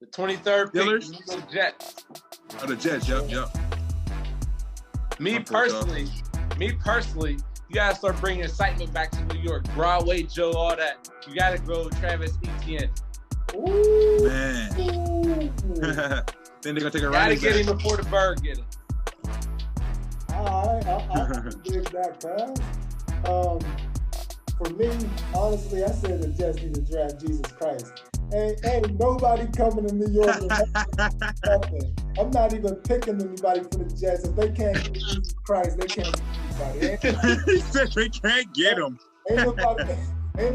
The 23rd pick, Steelers? the New York Jets. Oh, the Jets. Yep. Me personally, you gotta start bringing excitement back to New York. Broadway Joe, all that. You gotta grow Travis Etienne. Ooh. Man. Then they're gonna take a Gotta running get him back. before the bird get him. All right, I dig that pass. For me, honestly, I said the Jets need to draft Jesus Christ. Ain't nobody coming to New York with nothing. I'm not even picking anybody for the Jets. If they can't get Jesus Christ, they can't get anybody. He said they can't get him. Ain't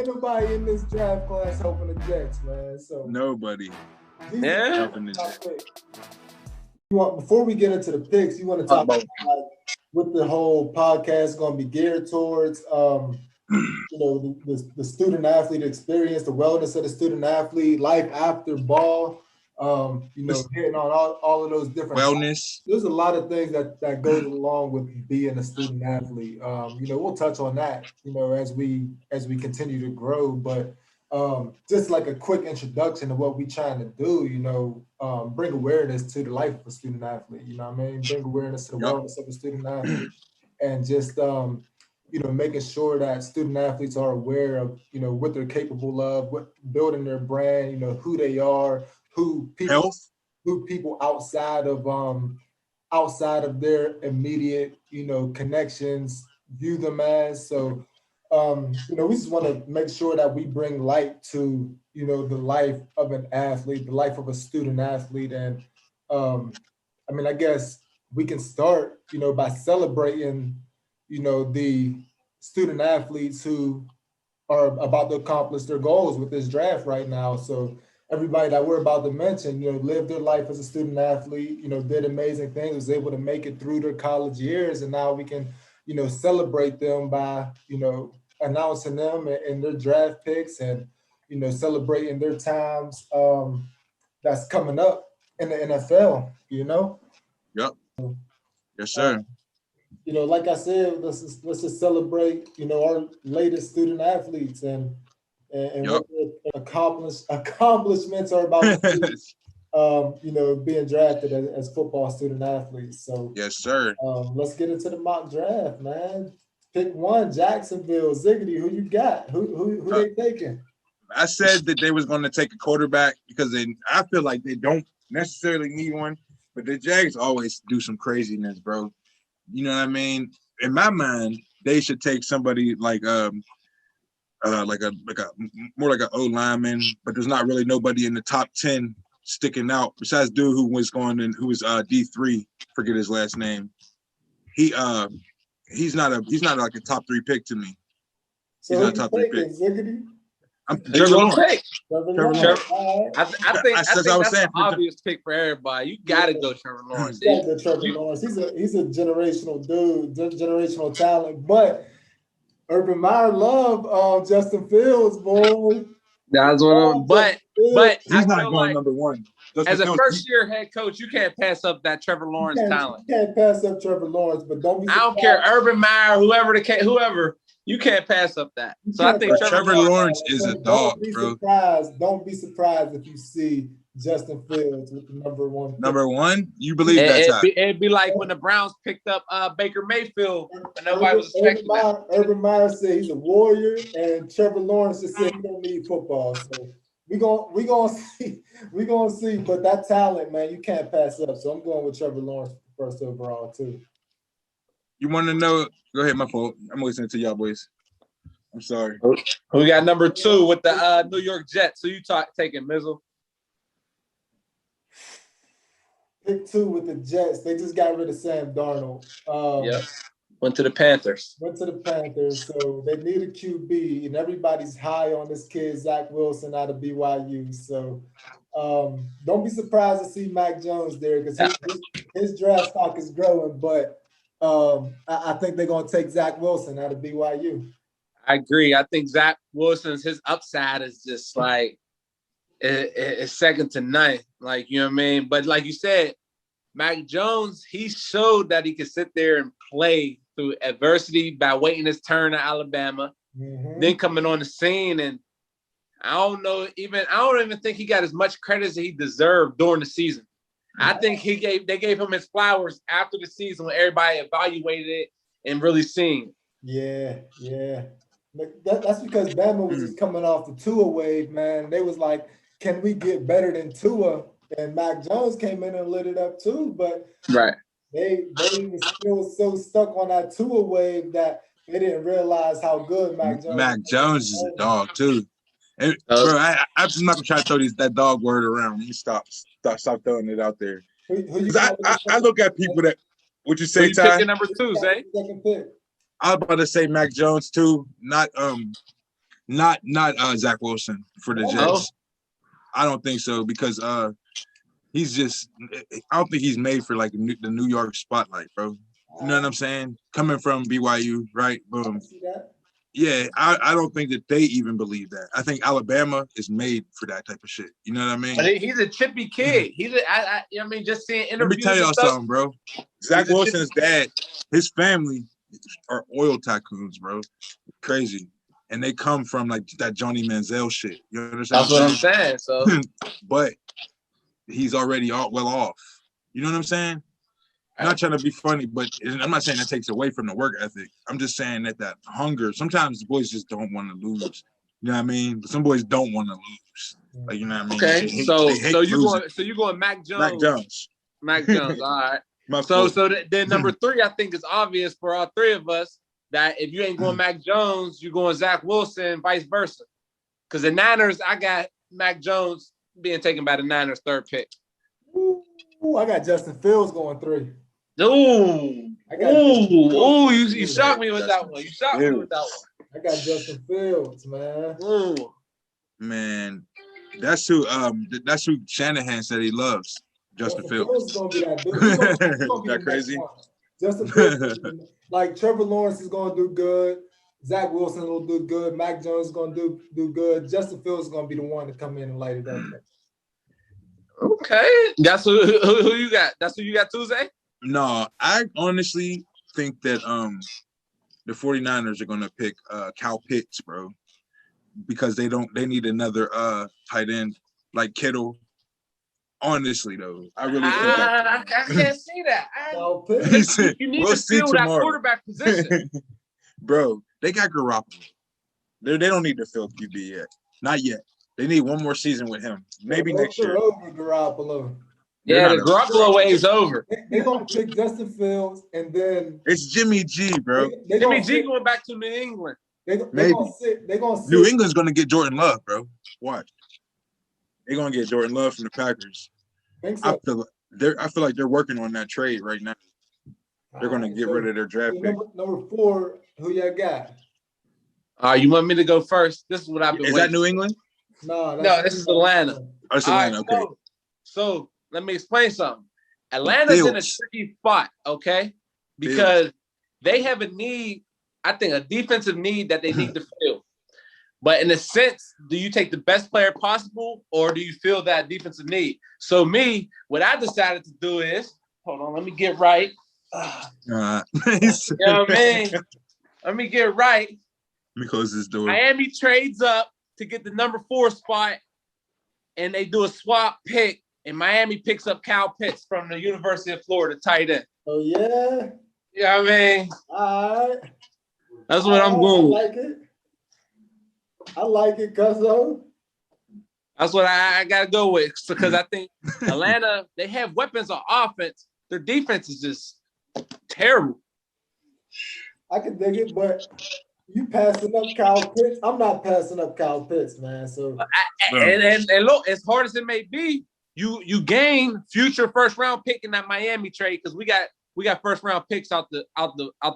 nobody in this draft class helping the Jets, man. So Nobody. Yeah. Helping the Jets. Before we get into the picks, you want to talk about like, what the whole podcast is going to be geared towards, the student athlete experience, the wellness of the student athlete, life after ball, hitting on all of those different wellness. There's a lot of things that goes along with being a student athlete. We'll touch on that, as we continue to grow, but just like a quick introduction of what we're trying to do, bring awareness to the life of a student athlete, bring awareness to the wellness of a student athlete, and just, making sure that student athletes are aware of, what they're capable of, what building their brand, who they are, who people outside of their immediate, connections view them as. So, we just want to make sure that we bring light to, the life of an athlete, the life of a student athlete. And I guess we can start, by celebrating, the student athletes who are about to accomplish their goals with this draft right now. So everybody that we're about to mention, lived their life as a student athlete, did amazing things, was able to make it through their college years. And now we can, celebrate them by, announcing them and their draft picks and, celebrating their times that's coming up in the NFL, Yep. Yes, sir. Like I said, let's just celebrate, our latest student athletes and what their accomplishments are about to be, being drafted as football student athletes. So yes, sir. Let's get into the mock draft, man. Pick one, Jacksonville. Ziggity, who you got? Who they taking? I said that they was going to take a quarterback because I feel like they don't necessarily need one, but the Jags always do some craziness, bro. You know what I mean? In my mind, they should take somebody like a more like an O lineman, but there's not really nobody in the top 10 sticking out besides dude who was D3. Forget his last name. He's not like a top 3 pick to me. He's not a top 3 pick. Ziggity? Trevor Lawrence. I think that's an obvious pick for everybody. You got to go Trevor Lawrence. You got to go Trevor Lawrence. He's a generational dude, generational talent. But Urban Meyer love Justin Fields, boy. That's what. But he's not going number one. As a first-year head coach, you can't pass up that Trevor Lawrence talent. You can't pass up Trevor Lawrence, but don't be surprised. I don't care, Urban Meyer, whoever. You can't pass up that. So I think Trevor Lawrence is a dog, bro. Don't be surprised if you see Justin Fields with the number one. Number one? You believe that? It'd be like when the Browns picked up Baker Mayfield, and nobody was expecting that. Urban Meyer said he's a warrior, and Trevor Lawrence just said he don't need football. So we gonna see. But that talent, man, you can't pass up. So I'm going with Trevor Lawrence first overall too. You want to know? Go ahead, my fault. I'm listening to y'all boys. I'm sorry. Who got number 2 with the New York Jets? So you taking Mizzle? Pick 2 with the Jets. They just got rid of Sam Darnold. Yep. Went to the Panthers. So they need a QB, and everybody's high on this kid, Zach Wilson, out of BYU. So don't be surprised to see Mac Jones there because his draft stock is growing, but I think they're going to take Zach Wilson out of BYU. I agree. I think Zach Wilson's his upside is just like it's second to none. Like, you know what I mean? But like you said, Mac Jones, he showed that he could sit there and play through adversity by waiting his turn at Alabama, then coming on the scene. And I don't even think he got as much credit as he deserved during the season. I think they gave him his flowers after the season when everybody evaluated it and really seen. Yeah. That's because Bama was just coming off the Tua wave, man. They was like, can we get better than Tua? And Mac Jones came in and lit it up too, but right. They were still so stuck on that Tua wave that they didn't realize how good Mac Jones. Mac Jones is a dog too. And, bro, I'm just not gonna try to throw that dog word around. You stop throwing it out there. I look at people that. Would you say, Ty? Picking number 2, Zay? I was about to say Mac Jones too, not Zach Wilson for the Jets. I don't think so because he's just. I don't think he's made for like the New York spotlight, bro. You know what I'm saying? Coming from BYU, right? Boom. Yeah, I don't think that they even believe that. I think Alabama is made for that type of shit. You know what I mean? But he's a chippy kid. Just seeing interviews. Let me tell y'all something, bro. Zach Wilson's dad, his family are oil tycoons, bro. Crazy. And they come from like that Johnny Manziel shit. You understand? That's what I'm saying. So, but he's already well off. You know what I'm saying? I'm not trying to be funny, but I'm not saying that takes away from the work ethic. I'm just saying that hunger. Sometimes the boys just don't want to lose. You know what I mean? But some boys don't want to lose. Like, you know what I mean? Okay, you're going Mac Jones. Mac Jones. All right. Then number 3, I think is obvious for all 3 of us that if you ain't going Mac Jones, you're going Zach Wilson, vice versa. Because the Niners, I got Mac Jones being taken by the Niners 3rd pick. Ooh, I got Justin Fields going 3. You shocked me with that one. I got Justin Fields, man. Ooh. Man, that's who Shanahan said he loves. Justin Fields. Gonna be that dude. He's gonna be that crazy? Justin Fields, like Trevor Lawrence is gonna do good. Zach Wilson will do good. Mac Jones is gonna do good. Justin Fields is gonna be the one to come in and light it up. Okay, that's who you got. That's who you got, Tuesday. No, I honestly think that the 49ers are gonna pick Kyle Pitts, bro, because they need another tight end like Kittle. Honestly, though, I really think I can't see that. You need to fill that quarterback position, bro. They got Garoppolo. They don't need to fill QB yet. Not yet. They need one more season with him. Maybe next year. Over Garoppolo. Yeah, the Garoppolo wave's over. They're going to pick Justin Fields, and then it's Jimmy G, bro. Jimmy G going back to New England. They're going to sit. New England's going to get Jordan Love, bro. Watch. They're going to get Jordan Love from the Packers. Think so. I feel like they're working on that trade right now. They're going to get rid of their draft pick. Number 4, who y'all got? You want me to go first? This is what I've been waiting. Is that New England? No, this is Atlanta. Oh, it's Atlanta, okay. So let me explain something. Atlanta's in a tricky spot, okay? Because they have a need, I think a defensive need that they need to fill. But in a sense, do you take the best player possible or do you fill that defensive need? So what I decided to do is, hold on, let me get right. You know what I mean? Let me get right. Let me close this door. Miami trades up to get the number 4 spot, and they do a swap pick, and Miami picks up Kyle Pitts from the University of Florida, tight end. Oh, yeah? You know what I mean? All right. That's what I'm going with. I like it, Cuzzo. That's what I got to go with, because I think Atlanta, they have weapons on offense. Their defense is just terrible. I can dig it, but you passing up Kyle Pitts. I'm not passing up Kyle Pitts, man. So and look, as hard as it may be, you gain future first round pick in that Miami trade because we got first round picks out the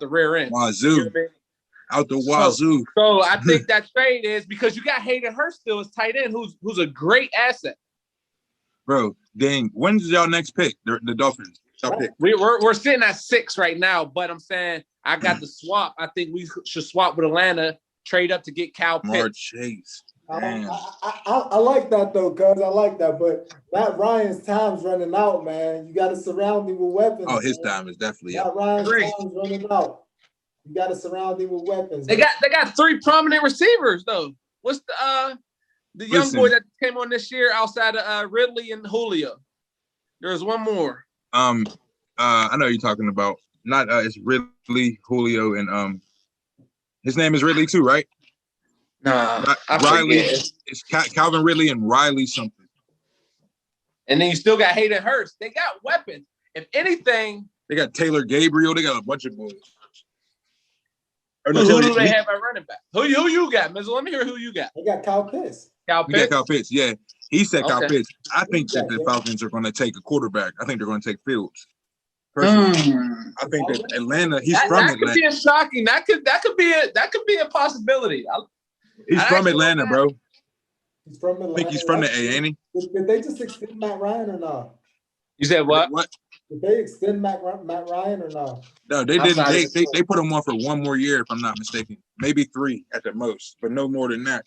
rear end. Wazoo. You know what I mean? Out the wazoo. So I think that trade is because you got Hayden Hurst still as tight end, who's a great asset. Bro, dang. When's y'all next pick? The Dolphins. Pick. We're sitting at 6 right now, but I'm saying I got the swap. I think we should swap with Atlanta, trade up to get Kyle Pitts. Chase. I like that though, cuz I like that. But Matt Ryan's time's running out, man. You got to surround him with weapons. Oh, his time is definitely up. Matt Ryan's time's running out. You got to surround him with weapons. They got 3 prominent receivers though. What's The young boy that came on this year outside of Ridley and Julio. There's one more. I know you're talking about. Not it's Ridley, Julio, and his name is Ridley too, right? Nah, Riley. It's Calvin Ridley and Riley something. And then you still got Hayden Hurst. They got weapons. If anything, they got Taylor Gabriel. They got a bunch of boys. Who do they have at running back? Who you got, Mizzle? Let me hear who you got. They got Kyle Pitts. We got Kyle Pitts. Yeah, he said Kyle Pitts. I think that the Falcons are going to take a quarterback. I think they're going to take Fields. Personally, I think that Atlanta. He's from Atlanta. That could be shocking. That could be a possibility. He's from Atlanta, bro. He's from Atlanta. I think he's from the A, ain't he? Did they just extend Matt Ryan or not? You said what? Did they extend Matt Ryan or not? No, they didn't. They put him on for one more year, if I'm not mistaken. Maybe 3 at the most, but no more than that.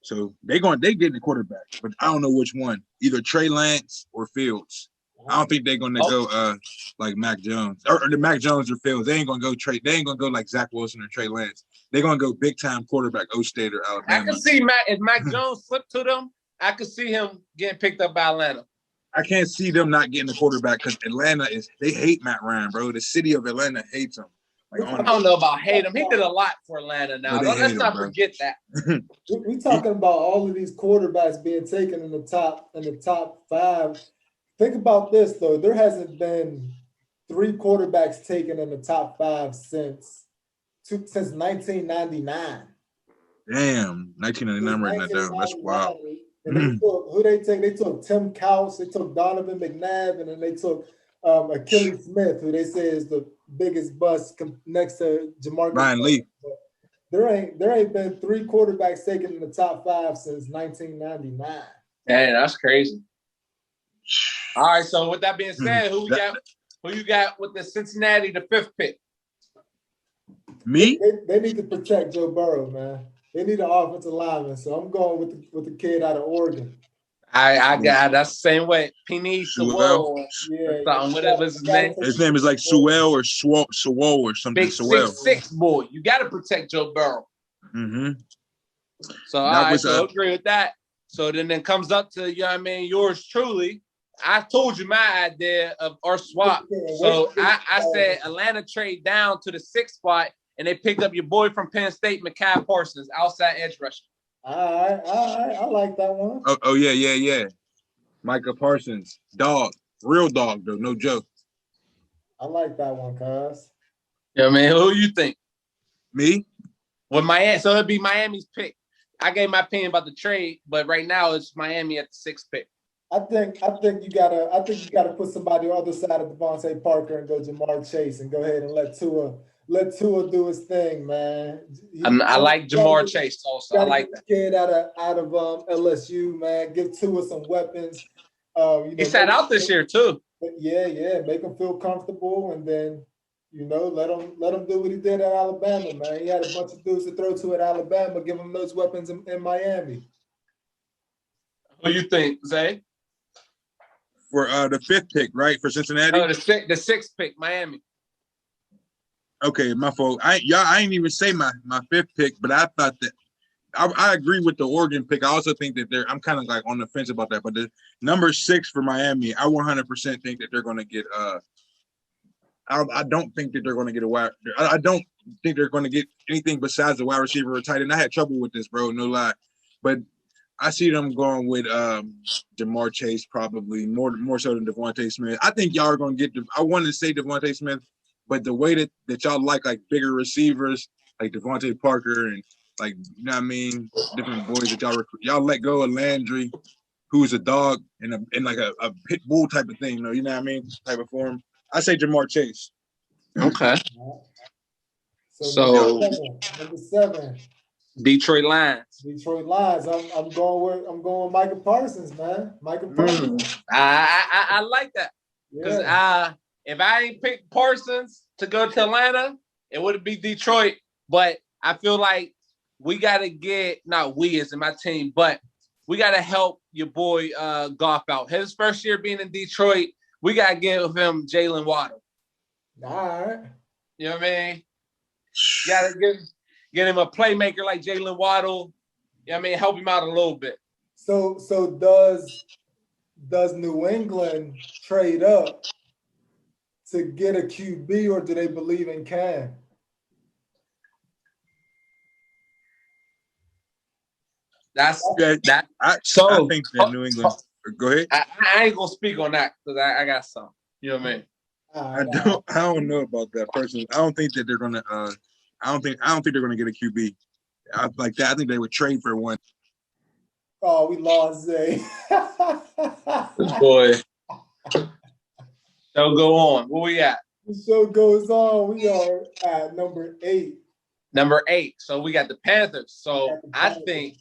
So they get the quarterback, but I don't know which one. Either Trey Lance or Fields. I don't think they're gonna go like Mac Jones or the Mac Jones or Fields. They ain't gonna go They ain't gonna go like Zach Wilson or Trey Lance. They're gonna go big time quarterback State or Alabama. I can see if Mac Jones slipped to them, I could see him getting picked up by Atlanta. I can't see them not getting the quarterback because Atlanta they hate Matt Ryan, bro. The city of Atlanta hates him. Like, I don't know about hate him. He did a lot for Atlanta now. Let's not forget that. We talking about all of these quarterbacks being taken in the top 5. Think about this though. There hasn't been 3 quarterbacks taken in the top 5 since 1999. Damn, 1999 right now down. That's wild. And who they take? They took Tim Couch, they took Donovan McNabb, and then they took Achilles Smith, who they say is the biggest bust next to Jamarcus Ryan Lee. There ain't been 3 quarterbacks taken in the top 5 since 1999. Dang, that's crazy. All right, so with that being said, who you got with the Cincinnati, the 5th pick? Me? They need to protect Joe Burrow, man. They need an offensive lineman, so I'm going with the kid out of Oregon. I got that's the same way. Penny Sewell. Yeah. What's his name? His name is like Sewell or Sewell or something. Big Sewell. 6'6" boy. You got to protect Joe Burrow. Mm-hmm. So I agree with that. So then comes up to yours truly. I told you my idea of our swap. So I said Atlanta trade down to the 6th spot, and they picked up your boy from Penn State, Micah Parsons, outside edge rusher. All right. I like that one. Oh yeah. Micah Parsons, dog, real dog though, no joke. I like that one, cuz. Yeah, man. Who you think? Me? Well, Miami. So it'd be Miami's pick. I gave my opinion about the trade, but right now it's Miami at the 6th pick. I think you gotta put somebody on the other side of Devontae Parker and go Jamar Chase and go ahead and let Tua do his thing, man. I like Jamar Chase also. I like that kid out of LSU, man. Give Tua some weapons. He sat out this year too. Yeah. Make him feel comfortable, and then let him do what he did at Alabama, man. He had a bunch of dudes to throw to at Alabama. Give him those weapons in Miami. Who you think, Zay? For the 5th pick, right? For Cincinnati? No, the 6th pick, Miami. Okay, my fault. I ain't even say my 5th pick, but I thought that I agree with the Oregon pick. I also think that I'm kind of like on the fence about that. But the number 6 for Miami, I 100% think that they're going to get. I don't think that they're going to get a wide. I don't think they're going to get anything besides a wide receiver or tight end. I had trouble with this, bro. No lie, but I see them going with Jamar Chase probably more so than Devonte Smith. I think y'all are going to get. I wanted to say Devonte Smith, but the way that y'all like bigger receivers like Devontae Parker and like what I mean, different boys that y'all let go of Landry, who's a dog and like a pit bull type of thing, you know what I mean, type of form. I say Jamar Chase. Okay. So number 7. Detroit Lions. I'm going with Micah Parsons, man. Micah Parsons. I like that because if I ain't picked Parsons to go to Atlanta, it would be Detroit. But I feel like we got to get not we as in my team, but we got to help your boy Goff out. His first year being in Detroit, we got to give him Jalen Waddle. All right. You know what I mean? Got to get him a playmaker like Jalen Waddle. You know what I mean? Help him out a little bit. So does New England trade up to get a QB, or do they believe in Cam? That's Yeah, that. I So think that New England. Go ahead. I ain't gonna speak on that because I got some. You know what I mean? I don't know about that person. I don't think that they're gonna. I don't think they're gonna get a QB like that. I think they would trade for one. Oh, we lost Zay. This boy. So go on. Where we at? The show goes on. We are at number 8. Number 8. So we got the Panthers. So I think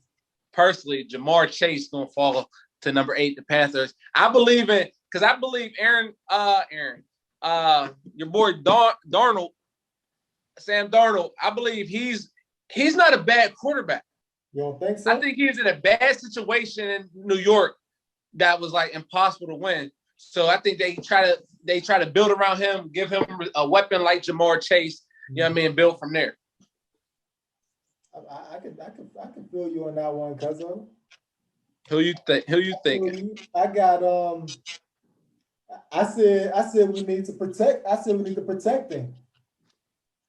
personally, Jamar Chase gonna fall to number 8. The Panthers. I believe in because I believe Aaron, your boy Darnold, Sam Darnold. I believe he's not a bad quarterback. You don't think so? I think he's in a bad situation in New York that was like impossible to win. So I think they try to build around him, give him a weapon like Jamar Chase. You know what I mean? Build from there. I can feel you on that one, cousin. Who you thinking? I got I said we need to protect. I said we need to protect him.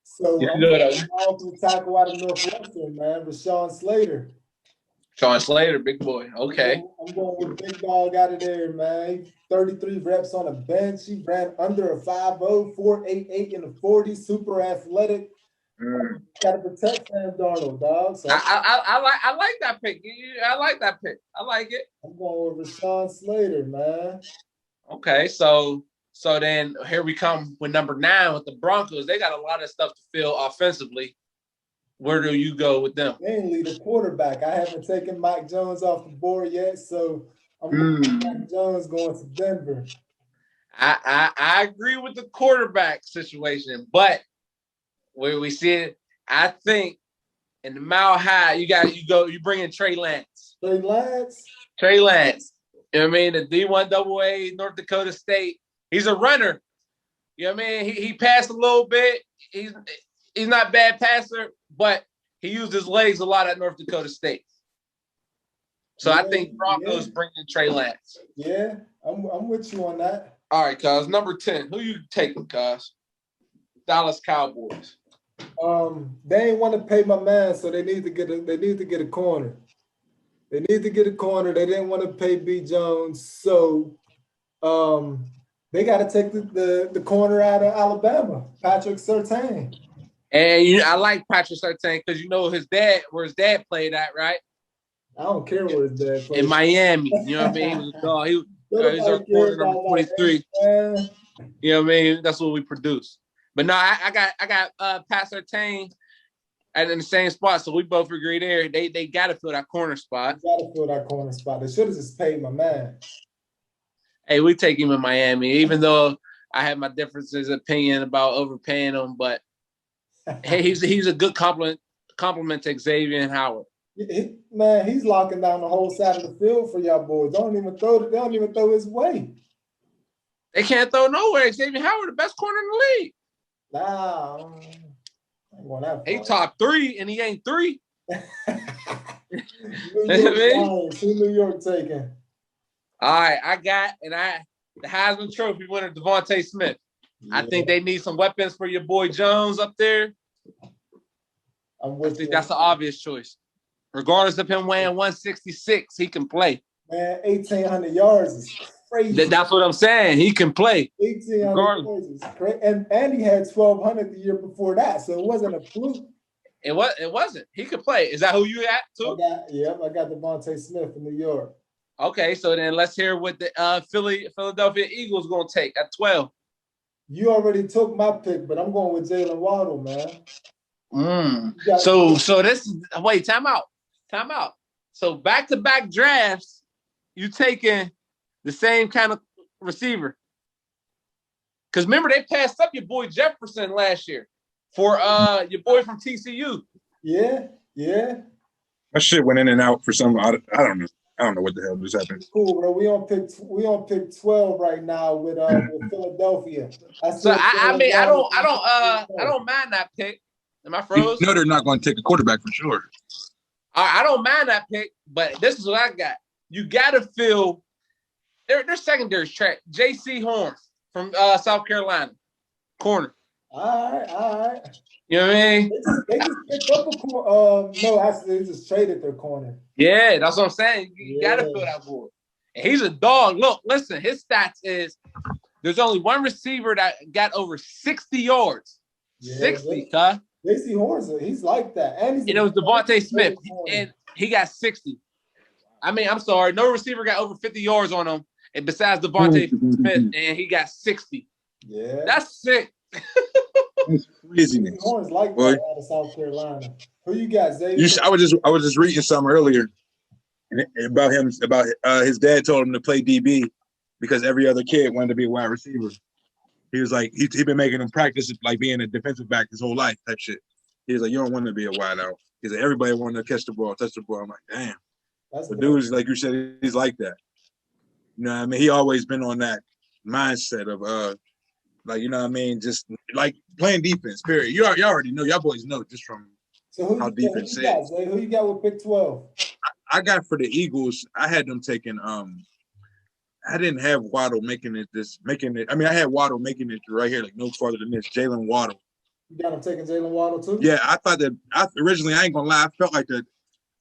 So I'm going to tackle out of Northwestern, man. Rashawn Slater. Sean Slater, big boy. Okay. I'm going with big dog out of there, man. 33 reps on the bench. He ran under a 5.0, 4.88 in the 40, super athletic. Got to protect Sam Darnold, dog. So I like that pick. I like that pick. I like it. I'm going with Rashawn Slater, man. Okay, so then here we come with number 9 with the Broncos. They got a lot of stuff to fill offensively. Where do you go with them? Mainly the quarterback. I haven't taken Mike Jones off the board yet, so I'm going with Mike Jones going to Denver. I agree with the quarterback situation, but where we see it, I think in the Mile High, you bring in Trey Lance. Trey Lance. You know what I mean? The D1AA, North Dakota State. He's a runner. You know what I mean? He passed a little bit. He's not a bad passer, but he used his legs a lot at North Dakota State. So I think Broncos bring in Trey Lance. Yeah, I'm with you on that. All right, cuz. Number 10. Who you taking, cuz? Dallas Cowboys. They ain't want to pay my man, so they need to get a corner. They need to get a corner. They didn't want to pay B. Jones, so they got to take the corner out of Alabama, Patrick Surtain. And I like Patrick Surtain because you know where his dad played at, right? I don't care where his dad played. In Miami. You know what I mean? He was our corner number 23. You know what I mean? That's what we produce. But no, I got Pat Surtain in the same spot, so we both agree there. They got to fill that corner spot. Got to fill that corner spot. They should have just paid my man. Hey, we take him in Miami, even though I have my differences of opinion about overpaying him. But hey, he's a good compliment to Xavier and Howard. Man, he's locking down the whole side of the field for y'all boys. They don't even throw his way. They can't throw nowhere. Xavier Howard, the best corner in the league. Nah, he top 3 and he ain't 3. New York taking. All right, I got the Heisman Trophy winner Devonte Smith. Yeah. I think they need some weapons for your boy Jones up there. I think that's an obvious choice. Regardless of him weighing 166, he can play. Man, 1,800 yards is crazy. That's what I'm saying. He can play. 1,800 yards is crazy. And he had 1,200 the year before that, so it wasn't a fluke. It wasn't. He could play. Is that who you got too? I got Devonte Smith in New York. Okay, so then let's hear what the Philadelphia Eagles going to take at 12. You already took my pick, but I'm going with Jalen Waddle, man. So this is – wait, time out. So back-to-back drafts, you taking the same kind of receiver. Because remember, they passed up your boy Jefferson last year for your boy from TCU. Yeah. That shit went in and out for some – I don't know. I don't know what the hell just happened. Cool, bro. We on pick 12 right now with Philadelphia. I don't mind that pick. Am I froze? You know they're not going to take a quarterback for sure. I don't mind that pick, but this is what I got. you gotta feel their secondary track. J.C. Horn from South Carolina, corner. All right. You know what I mean? They just picked up a corner. No, actually, they just traded their corner. Yeah, that's what I'm saying. You gotta feel that boy. And he's a dog. Look, listen, his stats is there's only one receiver that got over 60 yards. 60, huh? J.C. Horns, he's like that. And it was Devonte Smith, and he got 60. I mean, I'm sorry, no receiver got over 50 yards on him, and besides Devonte Smith, and he got 60. Yeah, that's sick. That's craziness. Horns like that out of South Carolina. Who you got, Zay? I was just reading something earlier about him. About his dad told him to play DB because every other kid wanted to be a wide receiver. He was like, he'd been making him practice like being a defensive back his whole life, type shit. He was like, you don't want to be a wide out. He's like, everybody wanted to catch the ball, touch the ball. I'm like, damn. But dude's like you said, he's like that. You know what I mean? He always been on that mindset of like, you know what I mean, just like playing defense, period. You already know, y'all boys know just from how defense is. Who you got with pick 12? I got for the Eagles, I had them taking I didn't have Waddle making it. I mean, I had Waddle making it right here, like no farther than this. Jalen Waddle. You got him taking Jalen Waddle too? Yeah, I thought that. Originally, I ain't gonna lie, I felt like that.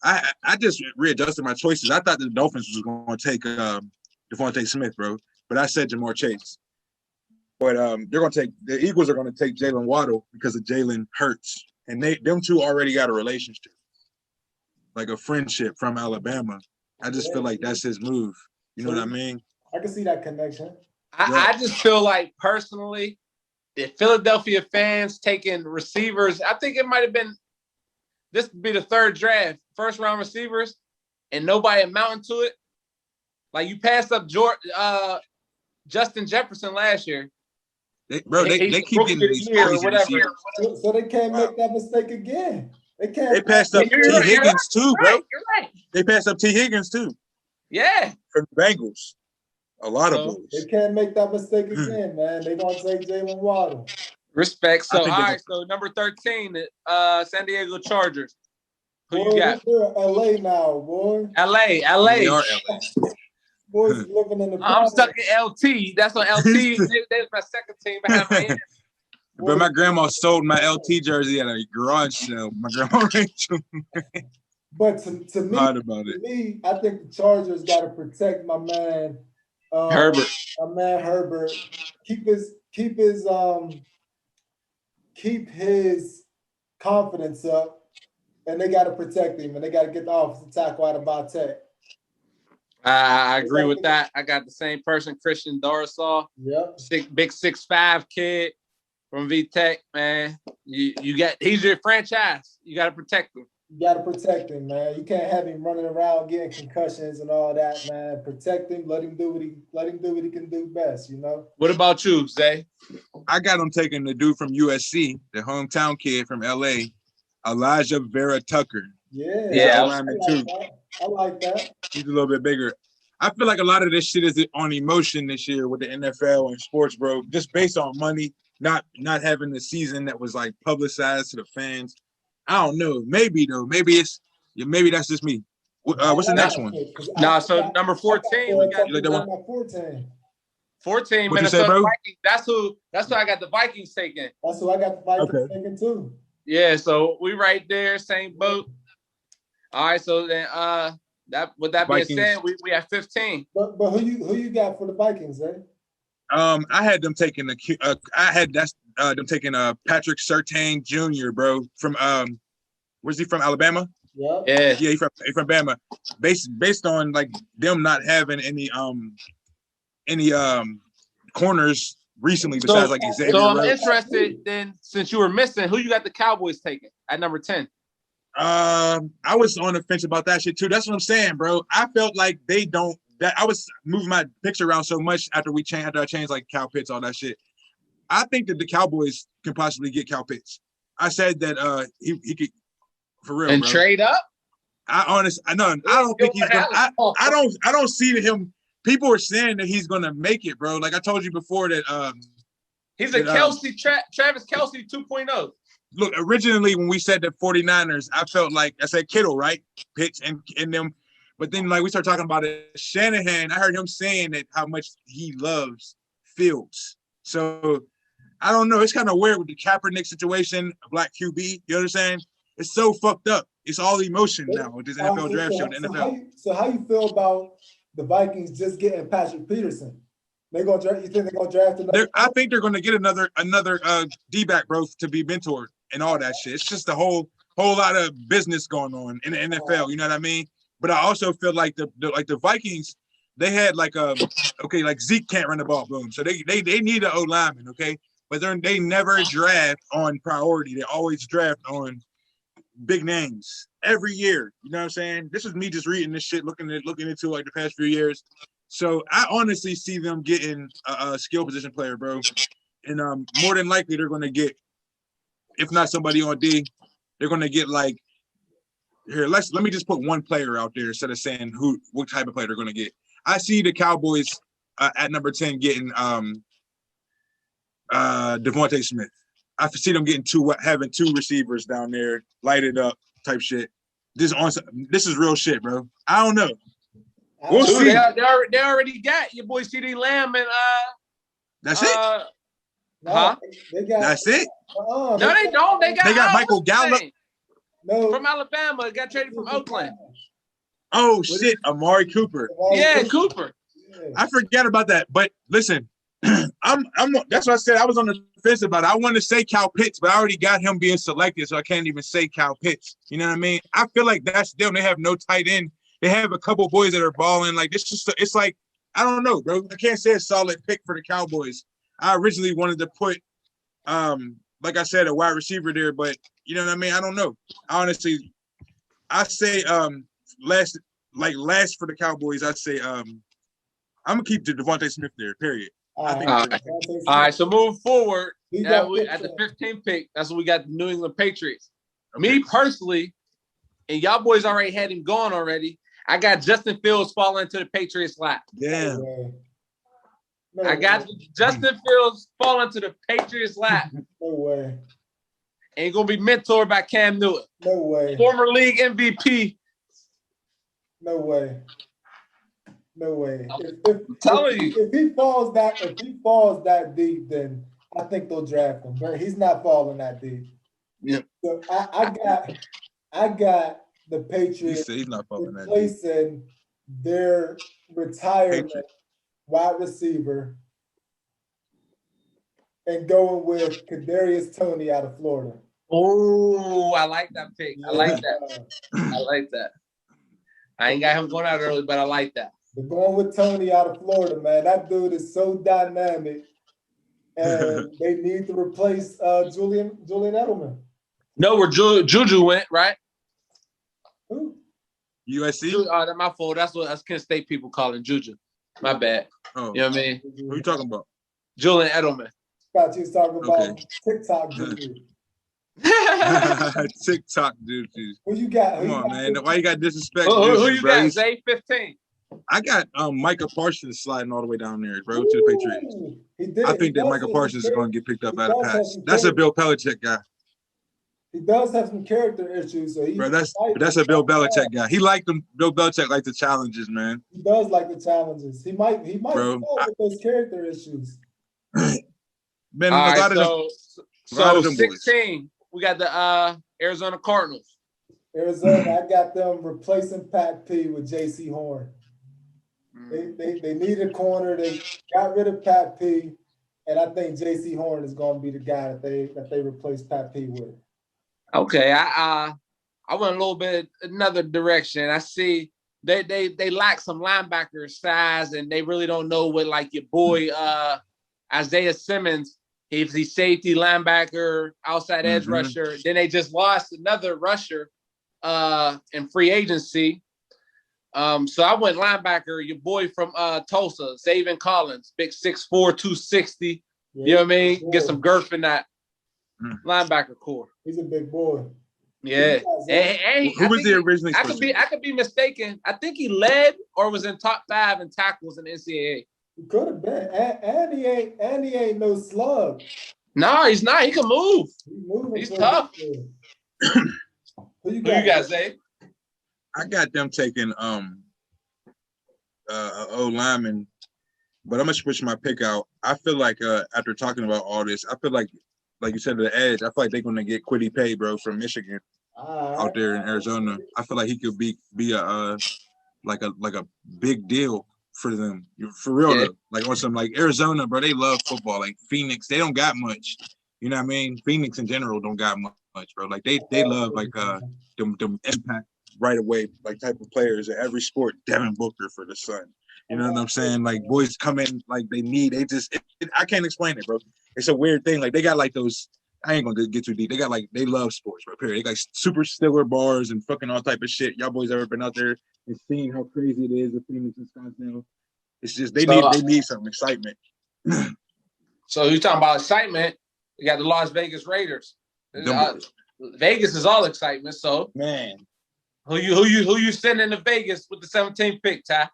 I just readjusted my choices. I thought the Dolphins was going to take Devonte Smith, bro, but I said Jamar Chase. But the Eagles are going to take Jalen Waddle because of Jalen Hurts, and them two already got a relationship, like a friendship from Alabama. I just feel like that's his move. You know what I mean? I can see that connection. I just feel like personally, the Philadelphia fans taking receivers, I think it might have been this would be the third draft, first round receivers, and nobody amounting to it. Like you passed up Justin Jefferson last year. They keep getting these crazy receivers. So they can't make that mistake again. They passed up T. Higgins too, bro. You're right. They passed up T. Higgins too. Yeah. From the Bengals. A lot of boys. They can't make that mistake again, man. They're going to take Jalen Waddle. Respect. So, all right. So, number 13, San Diego Chargers. Who you got? We're LA now, boy. LA. They are LA. Boys living in the I'm stuck in LT. That's on LT. That's my second team behind Miami. But my grandma sold my LT jersey at a garage sale. My grandma Rachel. But to me, I think the Chargers got to protect my man Herbert. My man Herbert. Keep his confidence up, and they got to protect him, and they got to get the offensive tackle out of Bate. I agree with that. I got the same person, Christian Darsaw. Yep. Big 6'5" kid from VTech, man. He's your franchise. You got to protect him. You got to protect him, man. You can't have him running around getting concussions and all that, man. Protect him. Let him do what he can do best, you know? What about you, Zay? I got him taking the dude from USC, the hometown kid from LA, Elijah Vera Tucker. Yeah. I like that. He's a little bit bigger. I feel like a lot of this shit is on emotion this year with the NFL and sports, bro. Just based on money, not having the season that was like publicized to the fans. I don't know. Maybe though. Maybe that's just me. What's the next one? So number 14. We got you like that one? 14. What Minnesota you say, bro? Vikings. That's who I got the Vikings taking. That's who I got the Vikings taking too. Yeah, so we right there, same boat. All right, so then with that being said, we have 15. But who you got for the Vikings, eh? I had them taking them taking Patrick Surtain Jr., bro, from where's he from? Alabama? Yeah, he's from Bama. Based on like them not having any corners recently besides like Xavier. So I'm interested then, since you were missing, who you got the Cowboys taking at number 10? I was on the fence about that shit too. That's what I'm saying, bro. I felt like I was moving my picture around so much after I changed like Kyle Pitts, all that shit. I think that the Cowboys can possibly get Kyle Pitts. I said that he could for real and bro. Trade up. I don't think he's gonna. I don't see him. People are saying that he's gonna make it, bro. Like I told you before that he's a Kelsey Travis Kelsey 2.0. Look, originally when we said the 49ers, I felt like I said Kittle, right? Pitts and them. But then, like, we start talking about it. Shanahan, I heard him saying that how much he loves Fields. So I don't know. It's kind of weird with the Kaepernick situation, a black QB. You understand? It's so fucked up. It's all emotion now with this NFL draft show. The NFL. So how you feel about the Vikings just getting Patrick Peterson? They gonna draft? You think they're gonna draft another? I think they're gonna get another D-back, bro, to be mentored and all that shit. It's just a whole lot of business going on in the NFL. You know what I mean? But I also feel like the Vikings, they had like Zeke can't run the ball, boom. So they need an O lineman, okay? But they never draft on priority. They always draft on big names every year. You know what I'm saying? This is me just reading this shit, looking into like the past few years. So I honestly see them getting a skill position player, bro. And more than likely they're gonna get, if not somebody on D, they're gonna get like here. Let me just put one player out there instead of saying what type of player they're gonna get. I see the Cowboys at number 10 getting Devonte Smith. I see them having two receivers down there, lighted up type shit. This is real shit, bro. I don't know. We'll see. They already got your boy CD Lamb and that's it. That's it. No, they don't. They got Michael Gallup. No. From Alabama. Got traded from Oakland. Oh shit, Amari Cooper. Yeah, Cooper. I forget about that. But listen, I'm that's what I said. I was on the fence about it. I wanted to say Cal Pitts, but I already got him being selected, so I can't even say Cal Pitts. You know what I mean? I feel like that's them. They have no tight end. They have a couple boys that are balling. Like it's like, I don't know, bro. I can't say a solid pick for the Cowboys. I originally wanted to put like I said, a wide receiver there, but you know what I mean? I don't know. Honestly, I say last for the Cowboys, I say I'm gonna keep the Devonte Smith there, period. All right, so moving forward, at the 15th pick, that's what we got the New England Patriots. Okay. Me personally, and y'all boys already had him gone already, I got Justin Fields falling into the Patriots' lap. Yeah. I got Justin Fields falling to the Patriots' lap. No way. And going to be mentored by Cam Newton. No way. Former league MVP. No way. No way. I'm telling you. If he falls that deep, then I think they'll draft him. But he's not falling that deep. Yeah. So I got the Patriots replacing their retirement wide receiver and going with Kadarius Toney out of Florida. Oh, I like that pick. I like that. I ain't got him going out early, but I like that. They're going with Toney out of Florida, man. That dude is so dynamic. And they need to replace Julian Edelman. No, where Juju went, right? Who? USC? That's my fault. That's what Kent State people calling Juju. My bad. Oh. You know what I mean? Who are you talking about? Julian Edelman. Thought you was talking about TikTok Juju. TikTok Juju. Who you got? Come on, man. Why you got disrespect? Who you got? Zay 15. I got Micah Parsons sliding all the way down there, bro, to the Patriots. I think that Micah Parsons is going to get picked up out of pass. That's a Bill Belichick guy. He does have some character issues, so that's a Bill Belichick guy. He liked them. Bill Belichick liked the challenges, man. He does like the challenges. He might fall with those character issues. Man, all right, so 16, we got the Arizona Cardinals. Arizona, I got them replacing Pat P with J.C. Horn. They need a corner. They got rid of Pat P, and I think J.C. Horn is going to be the guy that they replace Pat P with. Okay, I went a little bit another direction. I see they lack some linebacker size, and they really don't know what, like, your boy Isaiah Simmons, if he's safety, linebacker, outside edge rusher. Then they just lost another rusher in free agency. So I went linebacker, your boy from Tulsa, Zaven Collins, big 6'4", 260. Yeah, you know what I mean? Get some girth in that linebacker core. He's a big boy. Yeah. Who was the originally? I could be mistaken. I think he led or was in top 5 in tackles in the NCAA. He could have been. And he ain't no slug. No, he's not. He can move. He's tough. Who you got, Zay? I got them taking O lineman, but I'm gonna switch my pick out. I feel like after talking about all this, I feel like you said, the edge. I feel like they're gonna get Kwity Paye, bro, from Michigan out there in Arizona. I feel like he could be a like a big deal for them, for real though. Like on some like Arizona, bro, they love football. Like Phoenix, they don't got much. You know what I mean? Phoenix in general don't got much, bro. Like they love like them impact right away like type of players in every sport. Devin Booker for the Sun. You know what I'm saying? Like boys come in like I can't explain it, bro. It's a weird thing. Like they got like those. I ain't gonna get too deep. They love sports, bro. Period. They got super stiller bars and fucking all type of shit. Y'all boys ever been out there and seen how crazy it is in Phoenix and Scottsdale? It's just they need some excitement. So you talking about excitement? You got the Las Vegas Raiders. Vegas is all excitement. So man, who you sending to Vegas with the 17th pick, Ty?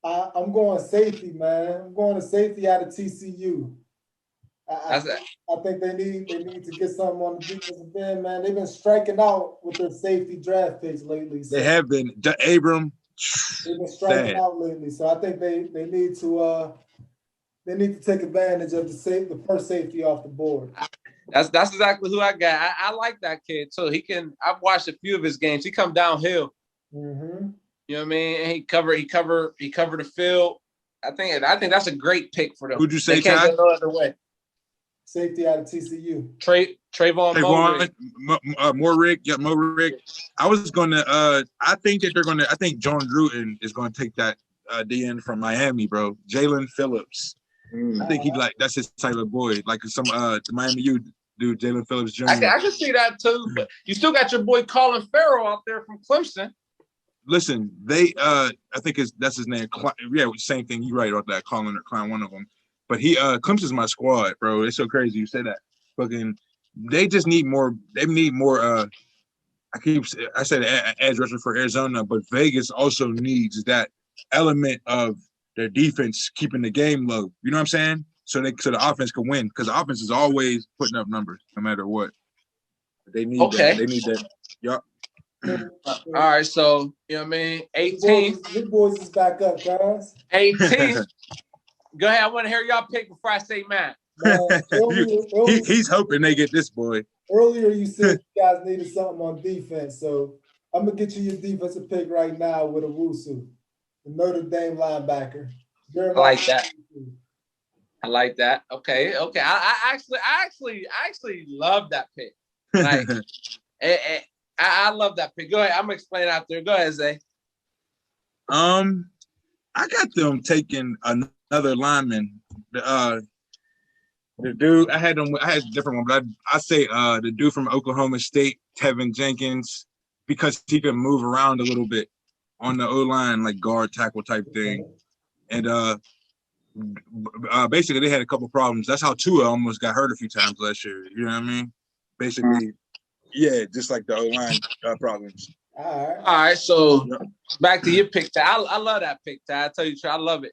I'm going safety, man. I'm going to safety out of TCU. I think they need to get something on the defensive end, man. They've been striking out with their safety draft picks lately. So they have been. Abram. They've been striking out lately, so I think they need to take advantage of the first safety off the board. That's exactly who I got. I like that kid too. I've watched a few of his games. He come downhill. Mm-hmm. You know what I mean? And he covered the field. I think that's a great pick for them. Who'd you say, they can't go no other way. Safety out of TCU. Trayvon Moore. Yeah, Moore. I was gonna. I think that they're gonna. I think John Gruden is gonna take that DN from Miami, bro. Jalen Phillips. I think that's his type of boy. Like some the Miami U dude, Jalen Phillips Jr. I can see that too, but you still got your boy Colin Farrell out there from Clemson. Listen, I think that's his name. Yeah, same thing. You right about that. Colin or Klein, one of them. But Clemson's my squad, bro. It's so crazy you say that. Fucking, they just need more. They need more. I said edge rusher for Arizona, but Vegas also needs that element of their defense keeping the game low. You know what I'm saying? So the offense can win, because the offense is always putting up numbers no matter what. They need that. They need that. Yup. All right, so you know what I mean. 18th. Your boys is back up, guys. 18th. Go ahead. I want to hear y'all pick before I say mine. He's hoping they get this boy. Earlier, you said you guys needed something on defense, so I'm gonna get you your defensive pick right now with Owusu, the Notre Dame linebacker. I like that. Okay. I actually love that pick. Like, I love that pick. Go ahead. I'm gonna explain it out there. Go ahead, Zay. I got them taking another lineman. The dude I had a different one, but I say the dude from Oklahoma State, Tevin Jenkins, because he can move around a little bit on the O-line, like guard tackle type thing. And basically they had a couple problems. That's how Tua almost got hurt a few times last year. You know what I mean? Basically, yeah, just like the O-line problems. All right. So back to your pick, Ty. I love that pick, Ty. I tell you, I love it.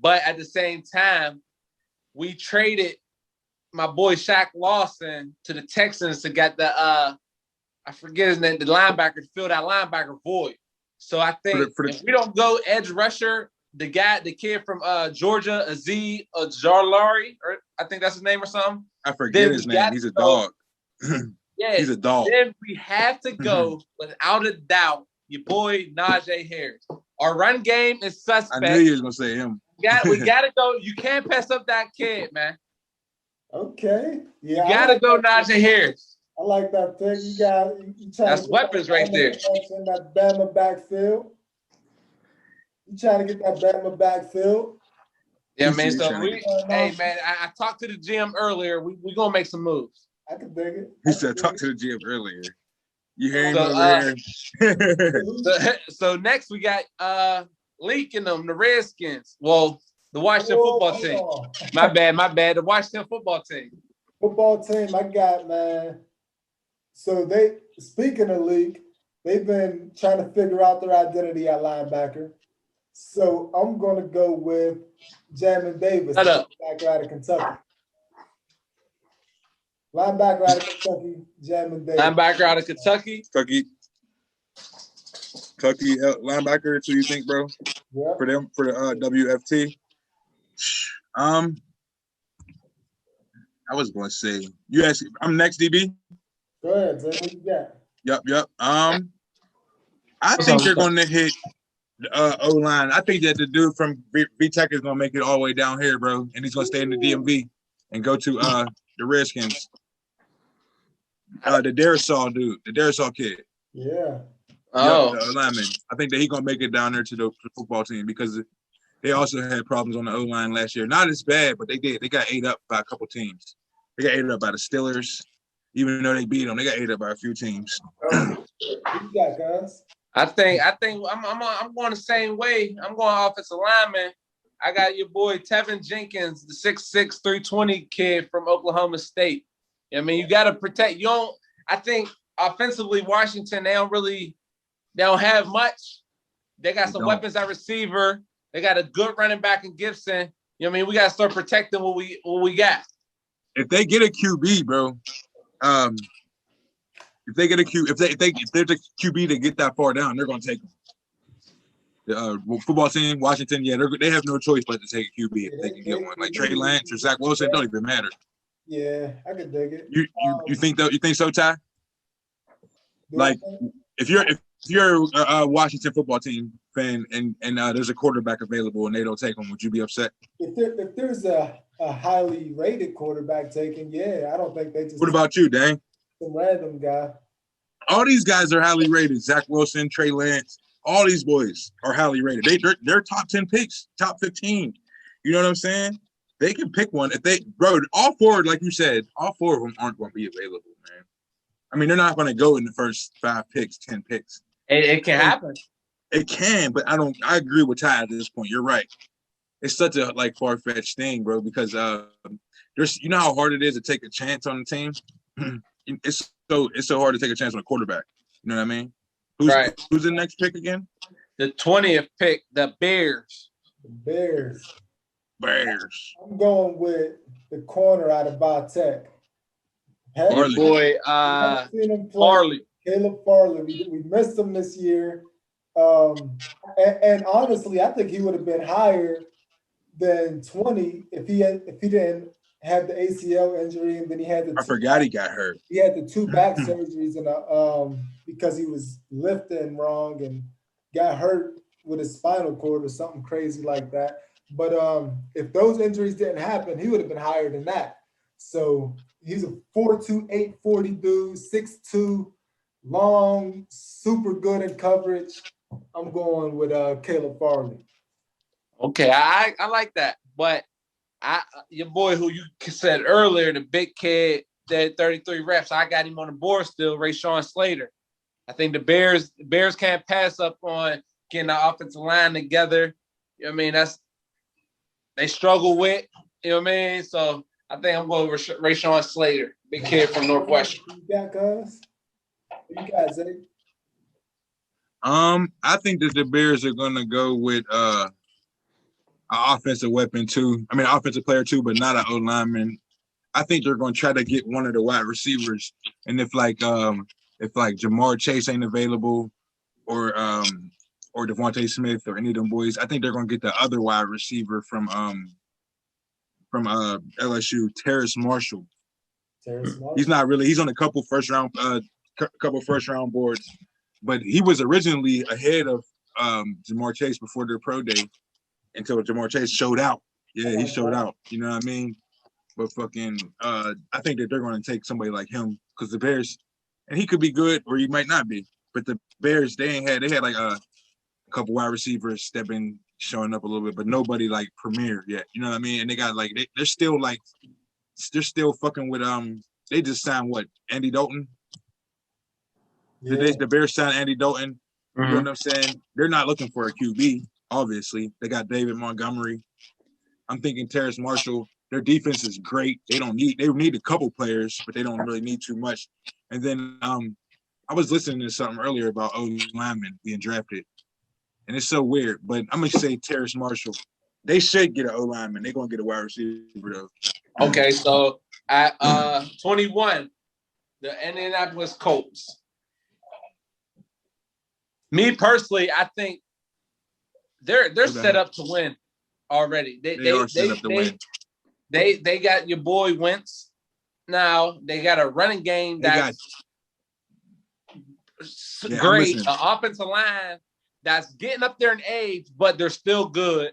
But at the same time, we traded my boy Shaq Lawson to the Texans to get the I forget his name, the linebacker, to fill that linebacker void. So I think if we don't go edge rusher, the kid from Georgia, Azeez Ojulari, or I think that's his name or something. I forget his name. He's a dog. Yeah, he's a dog. Then we have to go, without a doubt, your boy Najee Harris. Our run game is suspect. I knew you was gonna say him. We gotta go. You can't pass up that kid, man. Okay. Yeah. You gotta go Najee Harris. I like that pick. You that's weapons right there. In that Bama backfield. You trying to get that Bama backfield. Yeah, man. So hey man, I talked to the GM earlier. We gonna make some moves. I can dig it. He said talk to the GM earlier. You hear him over here? So next we got Leak in them, the Redskins. Well, the Washington football team. My bad. The Washington football team. Football team, I got, man. So speaking of Leak, they've been trying to figure out their identity at linebacker. So I'm going to go with Jamin Davis, linebacker out of Kentucky. Linebacker out of Kentucky, Jamin Davis. Linebacker out of Kentucky. Kentucky linebacker, so you think, bro? for them for the WFT. I was going to say you asked. I'm next, DB. Go ahead, Zay. What you got? Yep. I think they're going to hit O-line. I think that the dude from V-Tech is going to make it all the way down here, bro, and he's going to stay in the DMV and go to the Redskins. The Darisaw dude, the Darisaw kid. Yeah. Oh, the lineman. I think that he's gonna make it down there to the football team because they also had problems on the O-line last year. Not as bad, but they did. They got ate up by a couple teams. They got ate up by the Steelers, even though they beat them. They got ate up by a few teams. What you got, guys? I think I'm going the same way. I'm going offensive lineman. I got your boy Tevin Jenkins, the 6'6", 320 kid from Oklahoma State. I mean, you got to protect. You don't. I think offensively, Washington they don't have much. They got some weapons at receiver. They got a good running back in Gibson. You know what I mean? We got to start protecting what we got. If they get a QB, bro, if they get a Q, if there's a QB to get that far down, they're gonna take them. The football team, Washington, yeah, they have no choice but to take a QB if they can get one. Like Trey Lance or Zach Wilson, don't even matter. Yeah, I could dig it. You think though? You think so, Ty? Like if you're a Washington football team fan and there's a quarterback available and they don't take him, would you be upset? If there's a highly rated quarterback taken, yeah, I don't think they just. What about you, Dang? Some random guy. All these guys are highly rated. Zach Wilson, Trey Lance, all these boys are highly rated. They're top 10 picks, top 15. You know what I'm saying? They can pick one if all four, like you said, all four of them aren't going to be available, man. I mean, they're not going to go in the first 5 picks, 10 picks. It can happen. It can, but I agree with Ty at this point. You're right. It's such a far-fetched thing, bro, because there's you know how hard it is to take a chance on the team? It's so hard to take a chance on a quarterback. You know what I mean? Who's the next pick again? The 20th pick, the Bears. Bears. I'm going with the corner out of Tech. Your boy Farley. Caleb Farley. We missed him this year. And honestly, I think he would have been higher than 20 if he didn't have the ACL injury, and then he had I forgot he got hurt. He had the 2 back surgeries and because he was lifting wrong and got hurt with his spinal cord or something crazy like that. But if those injuries didn't happen, he would have been higher than that. So he's a 4'2", 840 dude, 6'2", long, super good in coverage. I'm going with Caleb Farley. Okay, I like that, but your boy who you said earlier, the big kid, that 33 reps, I got him on the board still, Rashawn Slater. I think the Bears can't pass up on getting the offensive line together. You know what I mean? They struggle with, you know what I mean? So I think I'm going with Rashawn Slater, big kid from Northwestern. You got guys? You got Zay? I think that the Bears are gonna go with an offensive weapon too. I mean, offensive player too, but not an O lineman. I think they're going to try to get one of the wide receivers, and if Jamar Chase ain't available, or Devonte Smith or any of them boys, I think they're going to get the other wide receiver from LSU, Terrace Marshall. He's not really. He's on a couple first round boards, but he was originally ahead of Jamar Chase before their pro day until Jamar Chase showed out. Yeah, he showed out. You know what I mean? But I think that they're going to take somebody like him because the Bears, and he could be good or he might not be. But the Bears, they had like a couple wide receivers showing up a little bit, but nobody like premier yet. You know what I mean? And they got they're still fucking with They just signed Andy Dalton. Yeah. The Bears signed Andy Dalton. Mm-hmm. You know what I'm saying? They're not looking for a QB. Obviously, they got David Montgomery. I'm thinking Terrace Marshall. Their defense is great. They need a couple players, but they don't really need too much. And then I was listening to something earlier about linemen being drafted, and it's so weird. But I'm gonna say Terrace Marshall. They should get an O lineman. They're gonna get a wide receiver though. Okay, so at 21, the Indianapolis Colts. Me personally, I think they're set up to win already. They are set up to win. They got your boy Wentz. Now they got a running game that's great. An offensive line that's getting up there in age, but they're still good.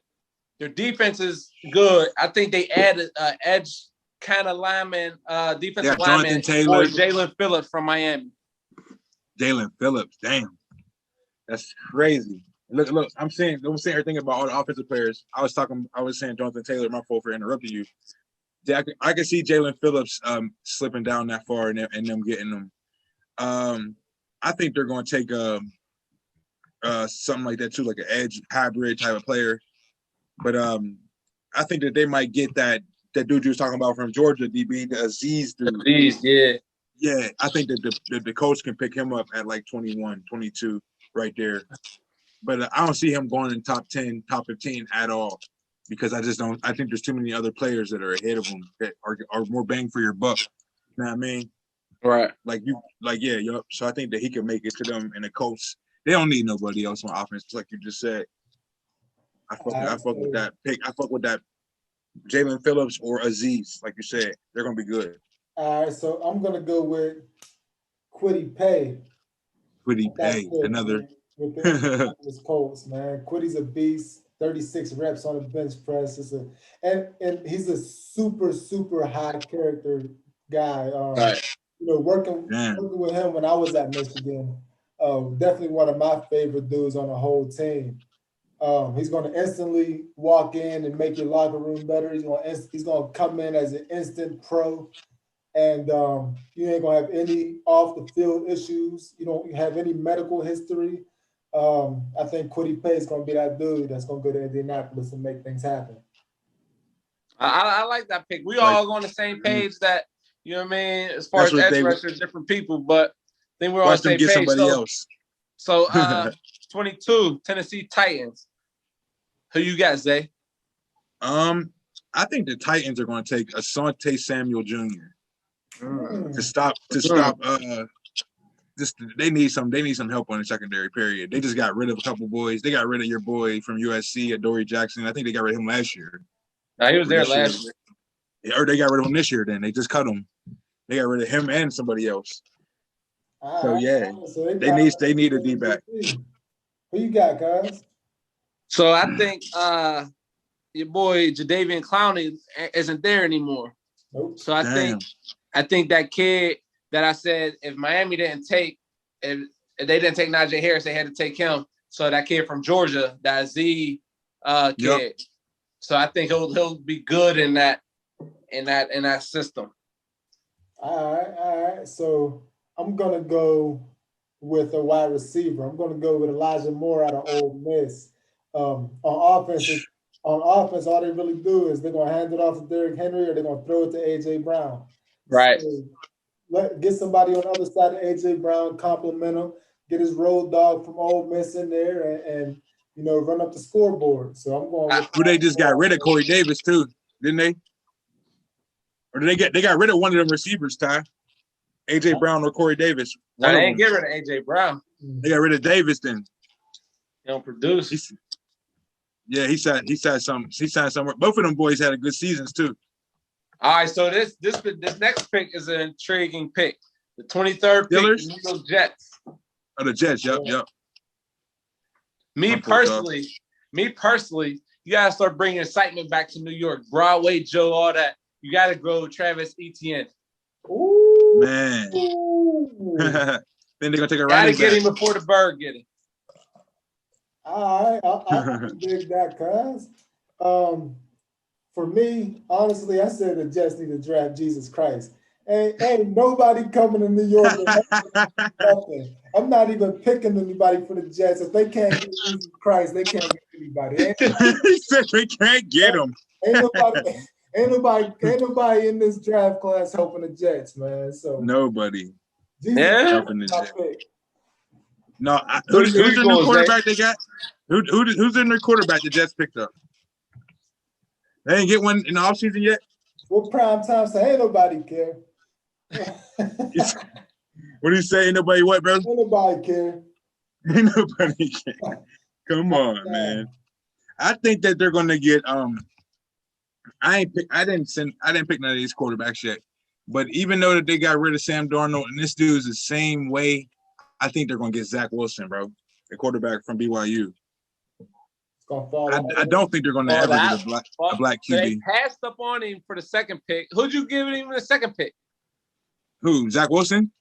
Their defense is good. I think they added edge kind of lineman, defensive lineman, Taylor, or Jalen Phillips from Miami. Jalen Phillips, damn, that's crazy. Look, I'm saying everything about all the offensive players. I was saying Jonathan Taylor. My fault for interrupting you. I can see Jalen Phillips slipping down that far and them getting them. I think they're going to take something like that too, like an edge hybrid type of player. But I think that they might get that dude you was talking about from Georgia, DB, the Aziz dude. Aziz, yeah. Yeah, I think that the coach can pick him up at like 21, 22 right there. But I don't see him going in top 10, top 15 at all because I just don't – I think there's too many other players that are ahead of him that are more bang for your buck. You know what I mean? Right. So I think that he can make it to them and the coach. They don't need nobody else on offense, like you just said. I fuck with that pick. I fuck with that Jalen Phillips or Aziz, like you said. They're going to be good. All right, so I'm going to go with Kwity Paye. Kwity Paye, another – with the Colts, man. Quiddy's a beast. 36 reps on the bench press. And he's a super, super high character guy. Right. Working with him when I was at Michigan, definitely one of my favorite dudes on the whole team. He's going to instantly walk in and make your locker room better. He's going to come in as an instant pro. And you ain't going to have any off the field issues. You don't have any medical history. I think Kwity Paye is going to be that dude that's going to go to Indianapolis and make things happen. I like that pick. We all on the same page that, you know what I mean, as far as edge rushers, different people, but I think we're all on the same page. Somebody else. So 22, Tennessee Titans. Who you got, Zay? I think the Titans are going to take Asante Samuel Jr. to stop they need some help on the secondary period. They just got rid of a couple boys. They got rid of your boy from USC, Adoree Jackson. I think they got rid of him last year. No, he was there last year. Yeah, or they got rid of him this year then. They just cut him. They got rid of him and somebody else. So they need a D-back. Who you got, guys? So I think your boy Jadeveon Clowney isn't there anymore. Nope. So I think that kid that I said if Miami didn't take, if they didn't take Najee Harris, they had to take him. So that kid from Georgia, that Z kid. Yep. So I think he'll be good in that system. All right. So I'm gonna go with a wide receiver. I'm gonna go with Elijah Moore out of Ole Miss. On offense, all they really do is they're gonna hand it off to Derrick Henry or they're gonna throw it to AJ Brown. Right. So, get somebody on the other side of AJ Brown, compliment him, get his road dog from Ole Miss in there, and run up the scoreboard. So I'm going. Who they just got rid of Corey Davis too, didn't they? Or did they got rid of one of them receivers, Ty? AJ Brown or Corey Davis? No, they ain't get rid of AJ Brown. They got rid of Davis then. He don't produce. He said somewhere. Both of them boys had a good seasons too. All right, so this next pick is an intriguing pick. The 23rd pick, the New York Jets. Oh, the Jets, yep. Me personally, you gotta start bringing excitement back to New York. Broadway Joe, all that. You gotta grow Travis Etienne. Ooh, man. Then they're gonna take a running back. Gotta get him before the bird get him. All right, I dig that, cuz. For me, honestly, I said the Jets need to draft Jesus Christ. Ain't nobody coming to New York. Nothing. I'm not even picking anybody for the Jets. If they can't get Jesus Christ, they can't get anybody. He said they can't get him. Ain't nobody in this draft class helping the Jets, man. So nobody. Helping the Jets. No, who's the new quarterback they got? Who's in their quarterback the Jets picked up? They ain't get one in the offseason yet? What prime time say? Ain't nobody care. What do you say? Ain't nobody what, bro? Ain't nobody care. Ain't nobody care. Come on, man. I think that they're going to get. I didn't pick none of these quarterbacks yet, but even though that they got rid of Sam Darnold and this dude's the same way, I think they're going to get Zach Wilson, bro, the quarterback from BYU. I don't think they're going to ever get a black QB. They passed up on him for the second pick. Who'd you give him the second pick? Who? Zach Wilson?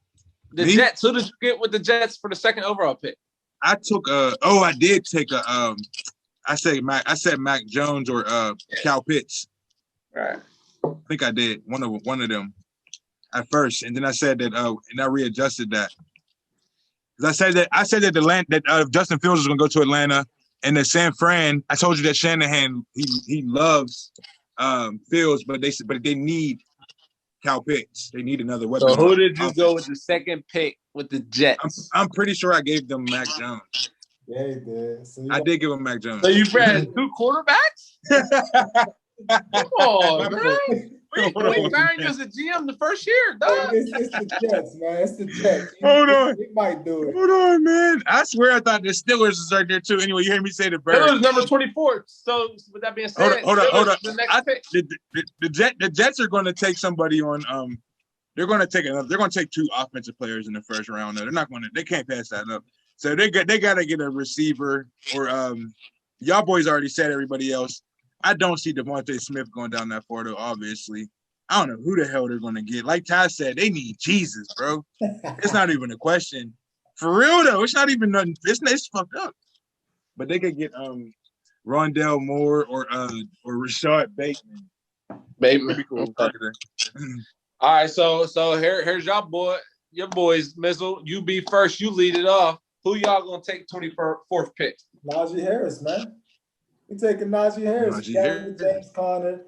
The Jets. Who did you get with the Jets for the second overall pick? I took I did take I said Mac Jones or Cal Pitts. Right. I think I did one of them at first, and then I said that and I readjusted that. I said that Justin Fields was going to go to Atlanta, and that San Fran. I told you that Shanahan he loves Fields, but they need Cal Pitts. They need another weapon. So who did you go with the second pick with the Jets? I'm pretty sure I gave them Mac Jones. Yeah, he did. So I did give him Mac Jones. So you had 2 quarterbacks? Come on, man. We fired you as a GM the first year, dog. It's the Jets, man. It's the Jets. Hold on. He might do it. Hold on, man. I swear I thought the Steelers was right there, too. Anyway, you heard me say the Birds. Steelers number 24. So, with that being said, hold on. The next pick. The Jets are going to take somebody on they're going to take 2 offensive players in the first round. They can't pass that up. So they got to get a receiver or y'all boys already said everybody else. I don't see Devonte Smith going down that far, though, obviously. I don't know who the hell they're going to get. Like Ty said, they need Jesus, bro. It's not even a question. For real, though, it's not even nothing. It's fucked up. But they could get Rondell Moore or Rashad Bateman. Bateman. Cool. Okay. All right, so here's your boys, Mizzle. You be first. You lead it off. Who y'all going to take 24th pick? Najee Harris, man. We're taking Najee Harris. James Conner.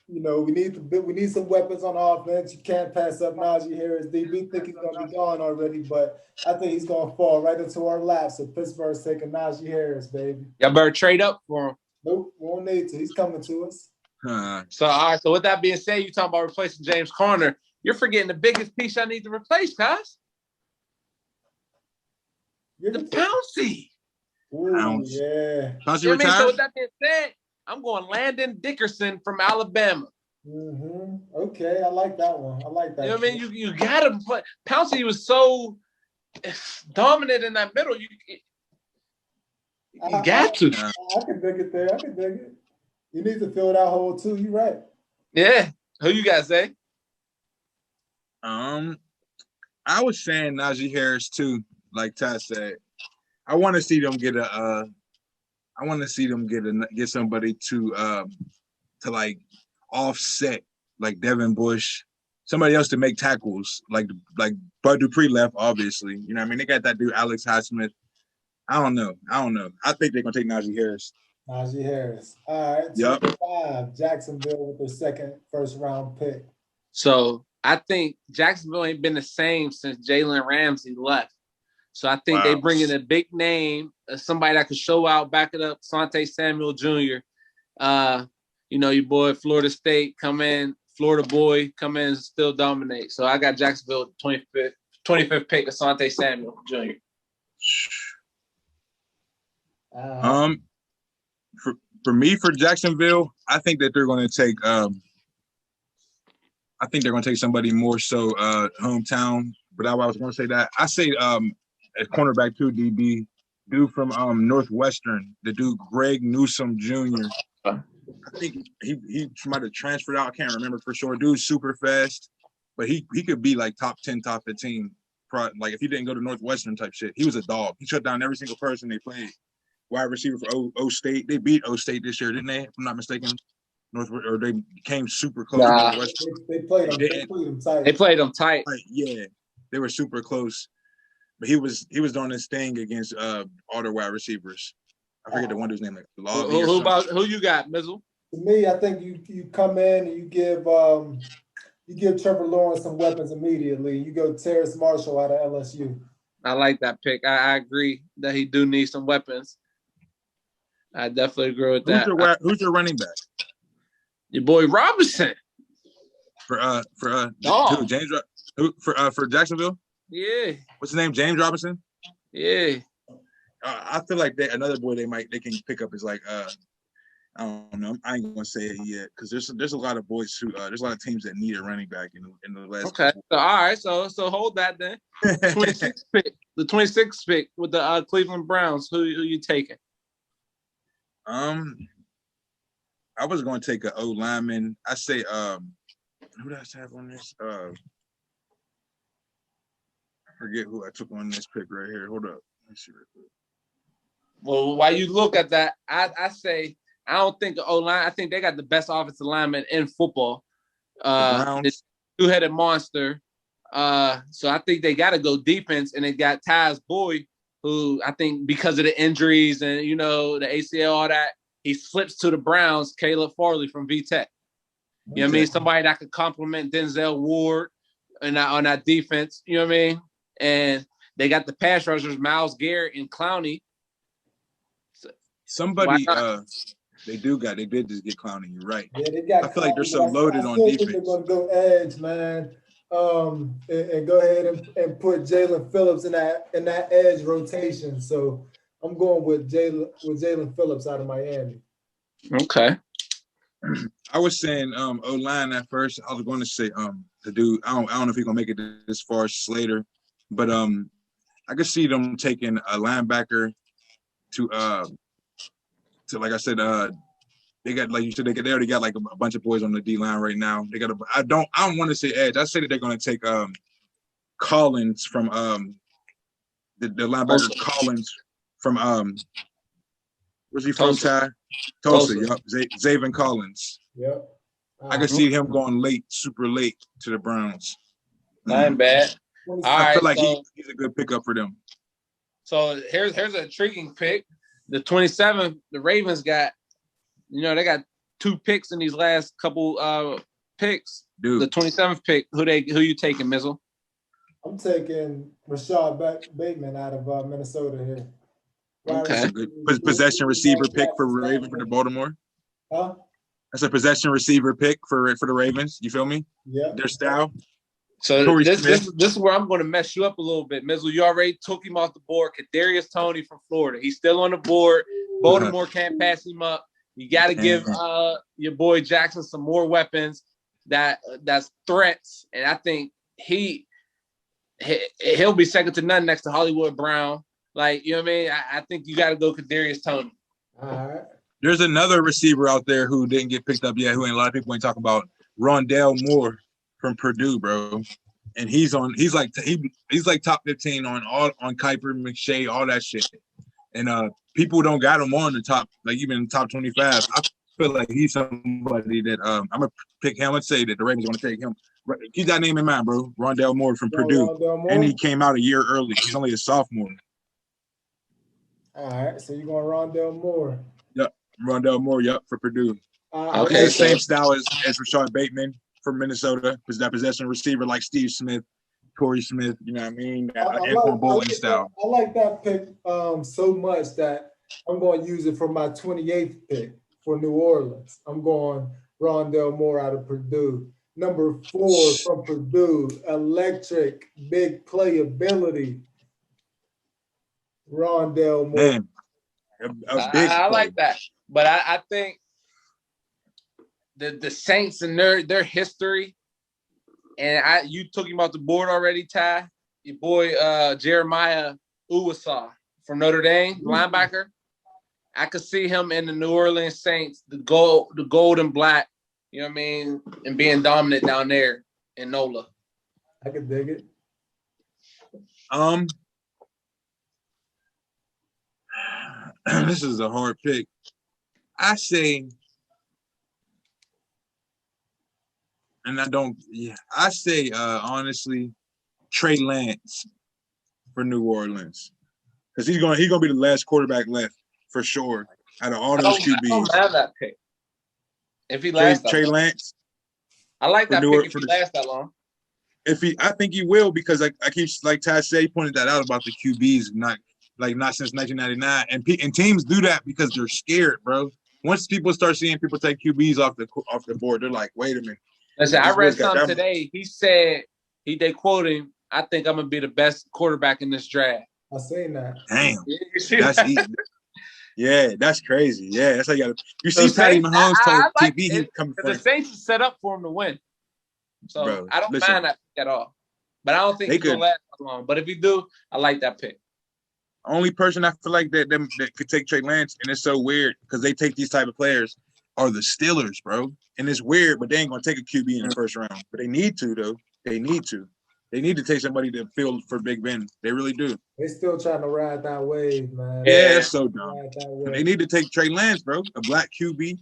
We need some weapons on offense. You can't pass up Najee Harris. We think he's going to be gone already, but I think he's going to fall right into our laps. So Pittsburgh's taking Najee Harris, baby. Y'all better trade up for him. Nope, won't need to. He's coming to us. So, all right. So with that being said, you talking about replacing James Conner. You're forgetting the biggest piece I need to replace, guys. The Pouncey. Ooh, yeah. Pouncey retired? So with that being said, I'm going Landon Dickerson from Alabama. Mm-hmm. Okay, I like that one. I like that. You know what I mean? You got to play. Pouncey was so dominant in that middle. You got to. I can dig it there. I can dig it. You need to fill that hole too. You're right. Yeah. Who you guys say? I was saying Najee Harris too, like Ty said. I want to see them get get somebody to like offset like Devin Bush, somebody else to make tackles like Bud Dupree left, obviously. You know what I mean? They got that dude Alex Highsmith. I don't know. I think they're gonna take Najee Harris. Najee Harris. All right. Yep. 5, Jacksonville with their second first round pick. So I think Jacksonville ain't been the same since Jalen Ramsey left. So I think they bring in a big name, somebody that could show out, back it up. Asante Samuel Jr. Your boy Florida State come in, Florida boy come in and still dominate. So I got Jacksonville 25th pick, Asante Samuel Jr. For Jacksonville, I think that they're going to take. I think they're going to take somebody more so hometown. But I was going to say that I say at cornerback 2 DB, dude from Northwestern, the dude Greg Newsome Jr. I think he might have transferred out. I can't remember for sure. Dude's super fast, but he could be like top 10, top 15. Like if he didn't go to Northwestern type shit, he was a dog. He shut down every single person they played. Wide receiver for O State. They beat O State this year, didn't they? If I'm not mistaken. Or they came super close. Nah. They played them tight. They played them tight. Yeah, they were super close. But he was doing his thing against all their wide receivers. I forget the one dude's name. Who you got, Mizzle? To me, I think you come in and you give Trevor Lawrence some weapons immediately. You go Terrace Marshall out of LSU. I like that pick. I agree that he do need some weapons. I definitely agree with that. Who's your running back? Your boy Robinson. For James for Jacksonville? Yeah. What's his name? James Robinson? Yeah. I feel like another boy they can pick up is like I don't know. I ain't gonna say it yet because there's a lot of boys who there's a lot of teams that need a running back in the last. Okay, so all right, so hold that then. 26th pick, the 26th pick with the Cleveland Browns. Who you taking? I was going to take an O lineman. I say who did I have on this? I forget who I took on this pick right here. Hold up. Let me see real quick. Well, while you look at that, I say I don't think the O-line. I think they got the best offensive lineman in football. This two-headed monster. So I think they got to go defense, and they got Ty's boy, who I think because of the injuries and the ACL, all that, he slips to the Browns. Caleb Farley from VTech. You know what I mean? Somebody that could complement Denzel Ward on that defense. You know what I mean? And they got the pass rushers, Myles Garrett and Clowney. Somebody they did just get Clowney. You're right. Yeah, they got. I feel like they're so loaded on defense. They're gonna go edge, man. And go ahead and put Jalen Phillips in that edge rotation. So I'm going with Jalen Phillips out of Miami. Okay. I was saying O-line at first. I was going to say the dude. I don't know if he's gonna make it this far, Slater, but I could see them taking a linebacker to like I said, they got, like you said, they already got like a bunch of boys on the D line right now. They got I don't want to say edge. I say that they're going to take Collins from the linebacker Collins from where's he from? Tulsa. Yep. Zaven Collins. Yep. I can see him going late, super late to the Browns. Not bad. I feel like he's a good pickup for them. So here's an intriguing pick. The 27th, the Ravens got, they got 2 picks in these last couple picks. Dude. The 27th pick, who you taking, Mizzle? I'm taking Rashad Bateman out of Minnesota here. Okay. That's a good possession receiver pick for Ravens for the Baltimore. Huh? That's a possession receiver pick for the Ravens. You feel me? Yeah. Their style. So this is where I'm going to mess you up a little bit, Mizzle. You already took him off the board. Kadarius Toney from Florida. He's still on the board. Baltimore can't pass him up. You got to give your boy Jackson some more weapons that's threats, and I think he'll be second to none next to Hollywood Brown. Like, you know what I mean? I think you got to go Kadarius Toney. All right. There's another receiver out there who didn't get picked up yet, who ain't a lot of people ain't talking about. Rondell Moore from Purdue, bro. And he's like top 15 on Kuiper, McShay, all that shit. And people don't got him on the top, like even top 25. I feel like he's somebody that I'm gonna pick him and say that the Ravens are gonna take him. Keep that name in mind, bro. Rondell Moore from Purdue. And he came out a year early. He's only a sophomore. All right, so you're going Rondell Moore. Yep, Rondell Moore, for Purdue. Okay. He's the same style as Rashad Bateman from Minnesota. Was that possession receiver like Steve Smith, Torrey Smith, you know what I mean? Anquan Bolton style. I like that pick so much that I'm going to use it for my 28th pick for New Orleans. I'm going Rondell Moore out of Purdue. Number 4 from Purdue, electric, big playability. Rondell Moore. Man, I like that. But I think the Saints and their history, and you took him off the board already, Ty. Your boy Jeremiah Uwasa from Notre Dame, linebacker. I could see him in the New Orleans Saints, the gold and black, you know what I mean, and being dominant down there in NOLA. I could dig it. This is a hard pick. I say, and I don't. Yeah, I say honestly, Trey Lance for New Orleans, because he's gonna be the last quarterback left for sure out of all those QBs. I don't have that pick. If he lasts, Trey Lance. I like that pick if he lasts that long. I think he will, because I keep, like Ty said, he pointed that out about the QBs not since 1999, and teams do that because they're scared, bro. Once people start seeing people take QBs off the board, they're like, wait a minute. Listen, I read something today. He said they quote him, "I think I'm gonna be the best quarterback in this draft." I seen that. Damn. Yeah, you see That's that? easy. Yeah, that's crazy. Yeah, that's how you got to. You So see, Patty Saints, Mahomes told I like TV it he's coming for because the him. Saints is set up for him to win. So Bro, I don't listen, mind that at all. But I don't think they he's gonna could. last long. But if he do, I like that pick. Only person I feel like that could take Trey Lance, and it's so weird because they take these type of players, are the Steelers, bro. And it's weird, but they ain't gonna take a QB in the first round. But they need to, though. They need to. They need to take somebody to fill for Big Ben. They really do. They still trying to ride that wave, man. Yeah, it's so dumb. Ride that But they wave. need to take Trey Lance, bro. A black QB.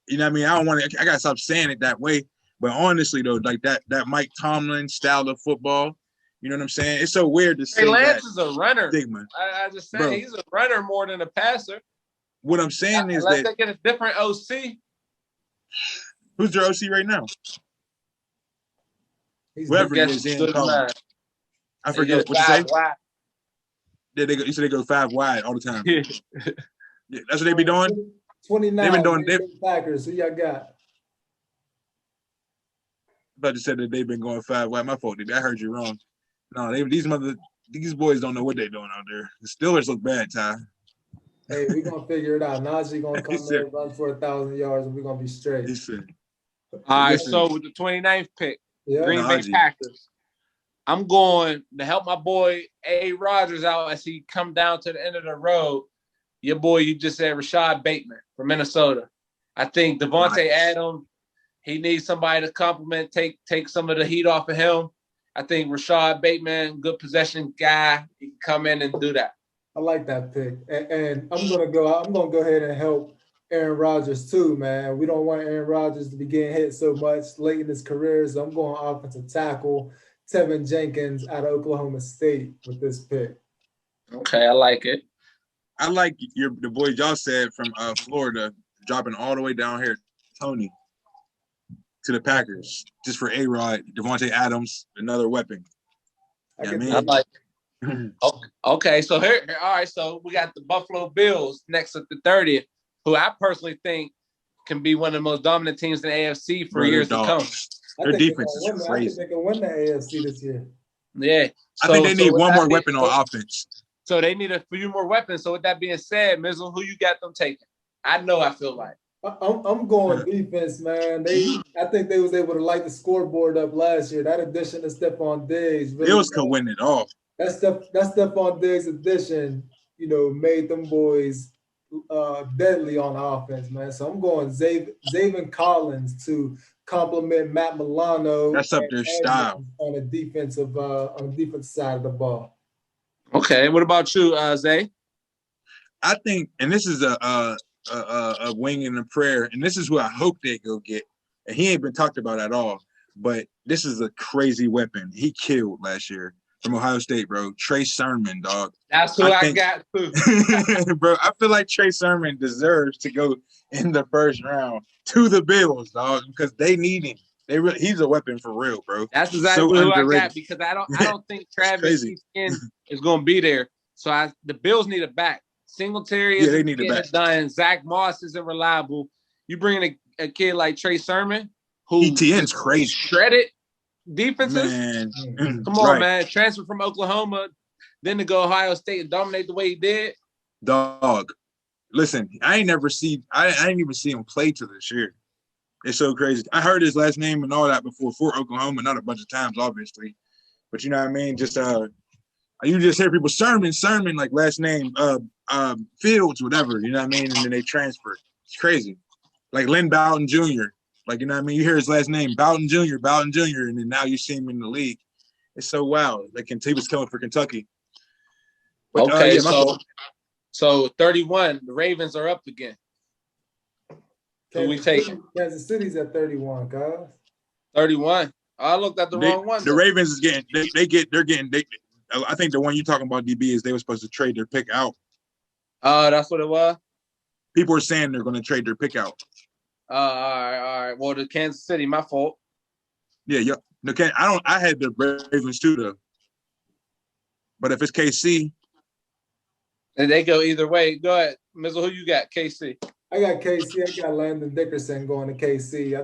You know what I mean? I don't want to. I gotta stop saying it that way. But honestly, though, like that Mike Tomlin style of football. You know what I'm saying? It's so weird to say Trey Lance that is a runner. stigma. I just say Bro. he's a runner more than a passer. What I'm saying is Unless that they get a different OC. who's their OC right now? He's Whoever Guess it is, good in college. man. I They forget go what you say. five wide. Yeah, you said they go 5 wide all the time. Yeah. Yeah, that's what they be doing. 29. They've been doing. Packers. Who y'all got? But you said that they've been going 5 wide. My fault. I heard you wrong. No, these boys don't know what they're doing out there. The Steelers look bad, Ty. Hey, we're gonna figure it out. Najee gonna come there, run for 1,000 yards, and we're gonna be straight. He said, All right, Listen. so with the 29th pick, Yeah. Green Bay Najee. Packers. I'm going to help my boy A. Rogers out as he come down to the end of the road. Your boy, you just said Rashad Bateman from Minnesota. I think Devonte Nice. Adams, he needs somebody to compliment, take some of the heat off of him. I think Rashad Bateman, good possession guy, he can come in and do that. I like that pick, and I'm gonna go ahead and help Aaron Rodgers too, man. We don't want Aaron Rodgers to be getting hit so much late in his career, so I'm going offensive tackle Tevin Jenkins out of Oklahoma State with this pick. Okay, I like it. I like the boy y'all said from Florida dropping all the way down here, Tony, to the Packers just for A-Rod, Devontae Adams, another weapon. I mean? I like it. Okay, so here, all right, so we got the Buffalo Bills next at the 30th, who I personally think can be one of the most dominant teams in the AFC for years to come. Their defense is I crazy. think they can win the AFC this year. Yeah. I think they need with one that more being- weapon on offense. So they need a few more weapons. So with that being said, Mizzle, who you got them taking? I know I feel like. I'm going defense, man. I think they was able to light the scoreboard up last year. That addition of Stephon Diggs, really, Bills could win it all. that Stephon Diggs addition, made them boys deadly on offense, man. So I'm going Zaven Collins to complement Matt Milano. That's up their style on the defensive side of the ball. Okay, what about you, Zay? I think, and this is a wing and a prayer, and this is who I hope they go get. And he ain't been talked about at all, but this is a crazy weapon. He killed last year from Ohio State, bro. Trey Sermon, dog. That's who I got too. Bro, I feel like Trey Sermon deserves to go in the first round to the Bills, dog, because they need him. He's a weapon for real, bro. That's exactly who I got because I don't think Travis Etienne is going to be there. So the Bills need a back. Singletary they need a back. Done. Zach Moss isn't reliable. You bring in a kid like Trey Sermon, who Etienne's crazy, shredded defenses. Man. Come on, man. Transfer from Oklahoma, then to go Ohio State and dominate the way he did. Dog. Listen, I ain't even see him play till this year. It's so crazy. I heard his last name and all that before for Oklahoma, not a bunch of times, obviously. But you know what I mean? Just you just hear people Sermon, like last name, Fields, whatever, you know what I mean? And then they transfer. It's crazy. Like Lynn Bowden Jr. Like, you know what I mean? You hear his last name, Bowden Jr., and then now you see him in the league. It's so wild. Like, he was coming for Kentucky. But, okay, so 31, the Ravens are up again. Who we taking? Kansas City's at 31, guys. 31. I looked at the wrong one. The Ravens is getting I think the one you're talking about, DB, is they were supposed to trade their pick out. Oh, that's what it was? People are saying they're going to trade their pick out. All right. Well, the Kansas City, my fault. Yeah. Okay, I had the Ravens too, though. But if it's KC, and they go either way. Go ahead, Mizzle. Who you got? KC. I got KC. I got Landon Dickerson going to KC. I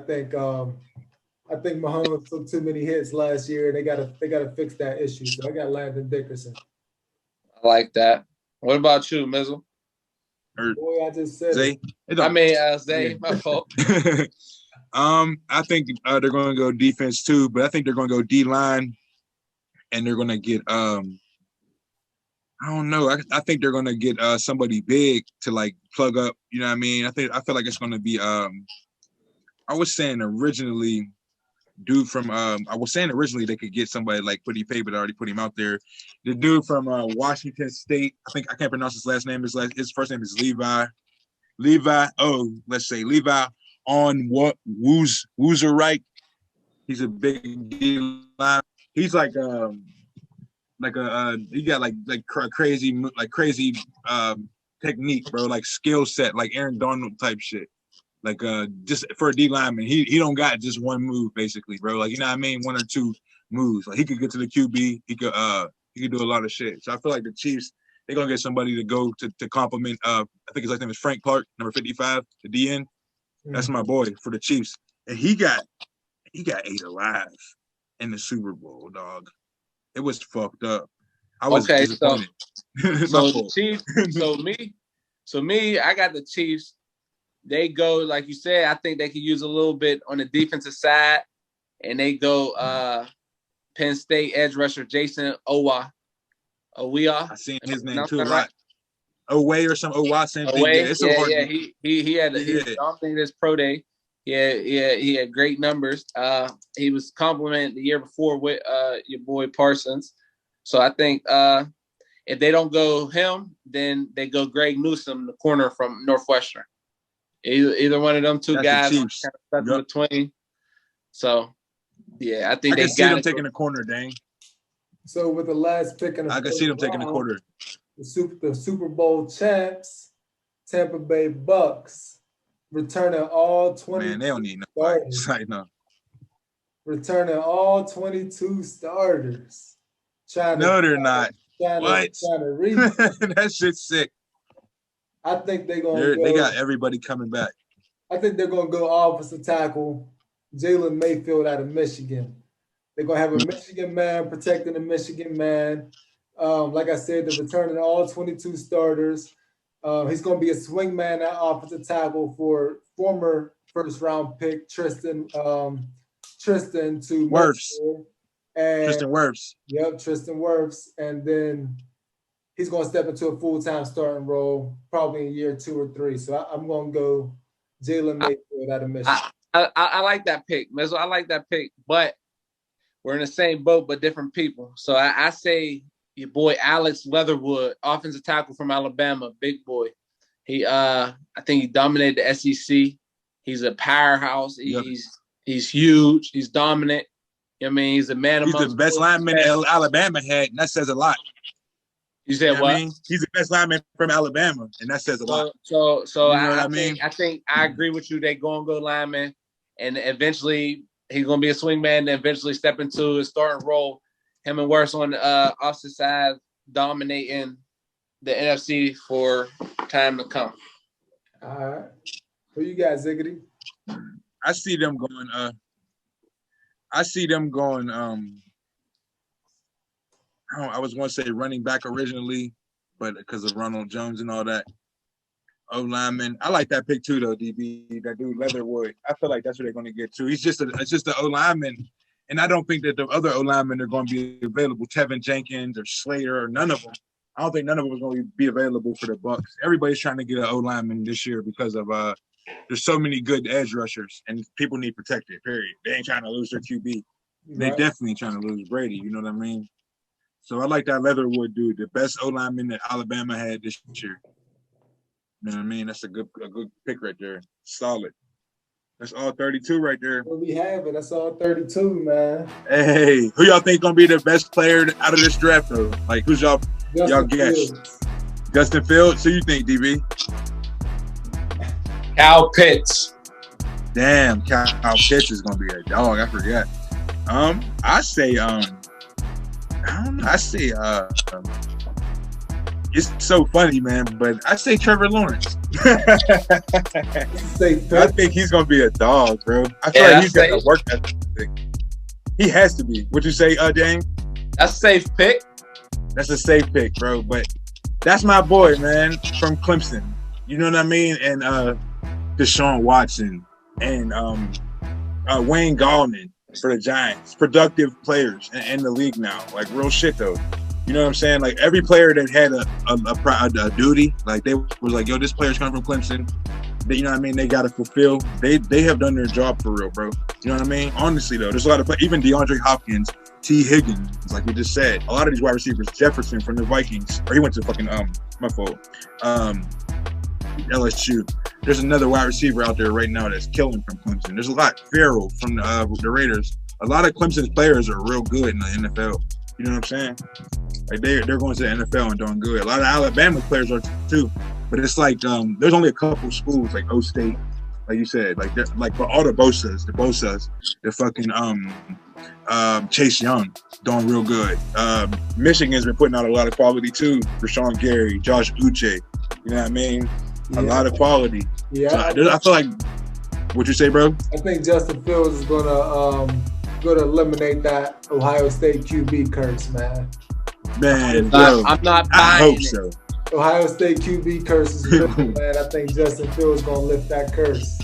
think Mahomes took too many hits last year. They gotta fix that issue. So I got Landon Dickerson. I like that. What about you, Mizzle? Boy, I just said Zay? Zay, my fault. I think they're going to go defense too, but I think they're going to go D-line, and they're going to get I don't know. I think they're going to get somebody big to like plug up. You know what I mean? I feel like it's going to be I was saying originally they could get somebody like Putty Pay, but I already put him out there. The dude from Washington State, I can't pronounce his last name. His first name is Levi. Let's say Levi on what Woozer right. He's a big deal. He's like he got like crazy technique, bro, like skill set, like Aaron Donald type shit. Like just for a D lineman, he don't got just one move basically, bro. Like, you know what I mean, one or two moves. Like he could get to the QB, he could do a lot of shit. So I feel like the Chiefs, they're gonna get somebody to go to complement. I think his last name is Frank Clark, number 55, the DN. That's my boy for the Chiefs, and he got ate alive in the Super Bowl, dog. It was fucked up. I was disappointed. So the Chiefs. So me, I got the Chiefs. They go, like you said, I think they could use a little bit on the defensive side, and they go Penn State edge rusher Jason Owa. I seen his name too a lot. Oway or some Owa, same thing. Yeah, he dominated his pro day. He had great numbers. He was complimented the year before with your boy Parsons. So I think if they don't go him, then they go Greg Newsome, the corner from Northwestern. Either one of them two guys kind of stuck in between. So, yeah, I think I can see them taking a corner, dang. So with the last pick in the I can see them taking a quarter. The Super Bowl champs, Tampa Bay Bucks, returning all 20. Man, they don't need nobody. No. Returning all 22 starters. They're not. What? That shit's sick. I think they're going to They got everybody coming back. I think they're going to go offensive tackle Jalen Mayfield out of Michigan. They're going to have a Michigan man protecting a Michigan man. Like I said, they're returning all 22 starters. He's going to be a swing man at offensive tackle for former first-round pick Tristan to Wirfs. Tristan Wirfs. Yep, Tristan Wirfs. And then he's going to step into a full-time starting role probably in year 2 or 3. So I'm going to go Jalen Mayfield out of Michigan. I like that pick, Mezzo. I like that pick, but we're in the same boat, but different people. So I say your boy Alex Leatherwood, offensive tackle from Alabama, big boy. I think he dominated the SEC. He's a powerhouse. He's huge. He's dominant. I mean, he's a man among. He's the best lineman Alabama had, and that says a lot. You said what? I mean? He's the best lineman from Alabama, and that says a lot. So I agree with you. They're going to go lineman, and eventually he's going to be a swing man, and eventually step into his starting role. Him and Wirfs on the opposite side, dominating the NFC for time to come. All right. Who you got, Ziggity? I see them going. I was going to say running back originally, but because of Ronald Jones and all that. O-lineman. I like that pick too, though, DB. That dude Leatherwood. I feel like that's what they're going to get to. It's just an O-lineman, and I don't think that the other O-linemen are going to be available. Tevin Jenkins or Slater or none of them. I don't think none of them are going to be available for the Bucks. Everybody's trying to get an O-lineman this year because of there's so many good edge rushers, and people need protected, period. They ain't trying to lose their QB. They definitely trying to lose Brady, you know what I mean? So I like that Leatherwood dude, the best O-lineman that Alabama had this year. You know what I mean? That's a good pick right there. Solid. That's all 32 right there. Well, we have it. That's all 32, man. Hey, who y'all think gonna be the best player out of this draft, though? Like, who's y'all guess? Justin Fields? Who you think, DB? Kyle Pitts. Damn, Kyle Pitts is gonna be a dog. I forgot. I say it's so funny, man, but I say Trevor Lawrence. I think he's gonna be a dog, bro. I feel like he's got to work ethic. He has to be. What you say, Dang? That's a safe pick. That's a safe pick, bro. But that's my boy, man, from Clemson. You know what I mean? And Deshaun Watson and Wayne Gallman for the Giants. Productive players in the league now. Like, real shit, though. You know what I'm saying? Like, every player that had a duty, like, they was like, yo, this player's coming from Clemson. You know what I mean? They got to fulfill. They have done their job for real, bro. You know what I mean? Honestly, though, there's a lot of even DeAndre Hopkins, T. Higgins, like we just said. A lot of these wide receivers, Jefferson from the Vikings, or he went to fucking my fault. LSU. There's another wide receiver out there right now that's killing from Clemson. There's a lot. Farrell from the Raiders. A lot of Clemson's players are real good in the NFL. You know what I'm saying? Like they're going to the NFL and doing good. A lot of Alabama players are too. But it's like there's only a couple schools like O State, like you said, like for all the Bosas, the fucking Chase Young doing real good. Michigan's been putting out a lot of quality too. Rashawn Gary, Josh Uche, you know what I mean? A lot of quality. Yeah, so I feel like what you say, bro. I think Justin Fields is gonna eliminate that Ohio State QB curse, man. Man, bro, I'm not buying I hope it. so. Ohio State QB curse is real, man. I think Justin Fields gonna lift that curse.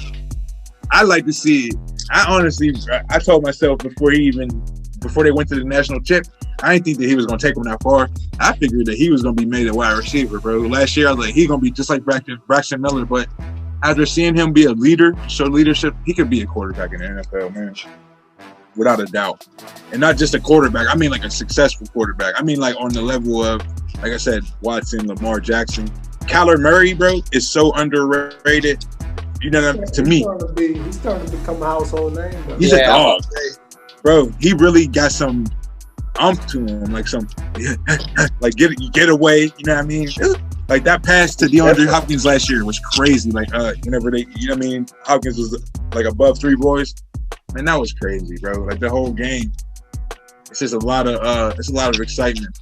I like to see it. I told myself before they went to the national chip, I didn't think that he was gonna take him that far. I figured that he was gonna be made a wide receiver, bro. Last year I was like, he's gonna be just like Braxton Miller, but after seeing him be a leader, show leadership, he could be a quarterback in the NFL, man. Without a doubt. And not just a quarterback. I mean like a successful quarterback. I mean like on the level of, like I said, Watson, Lamar Jackson. Kyler Murray, bro, is so underrated. You know what I mean? To me. He's starting to become a household name, though. He's a dog. Bro, he really got some to him. Like some like get away, you know what I mean? Like that pass to DeAndre Hopkins last year was crazy. Like whenever they, you know what I mean? Hopkins was like above 3 boys. Man, that was crazy, bro. Like the whole game. It's just a lot of excitement.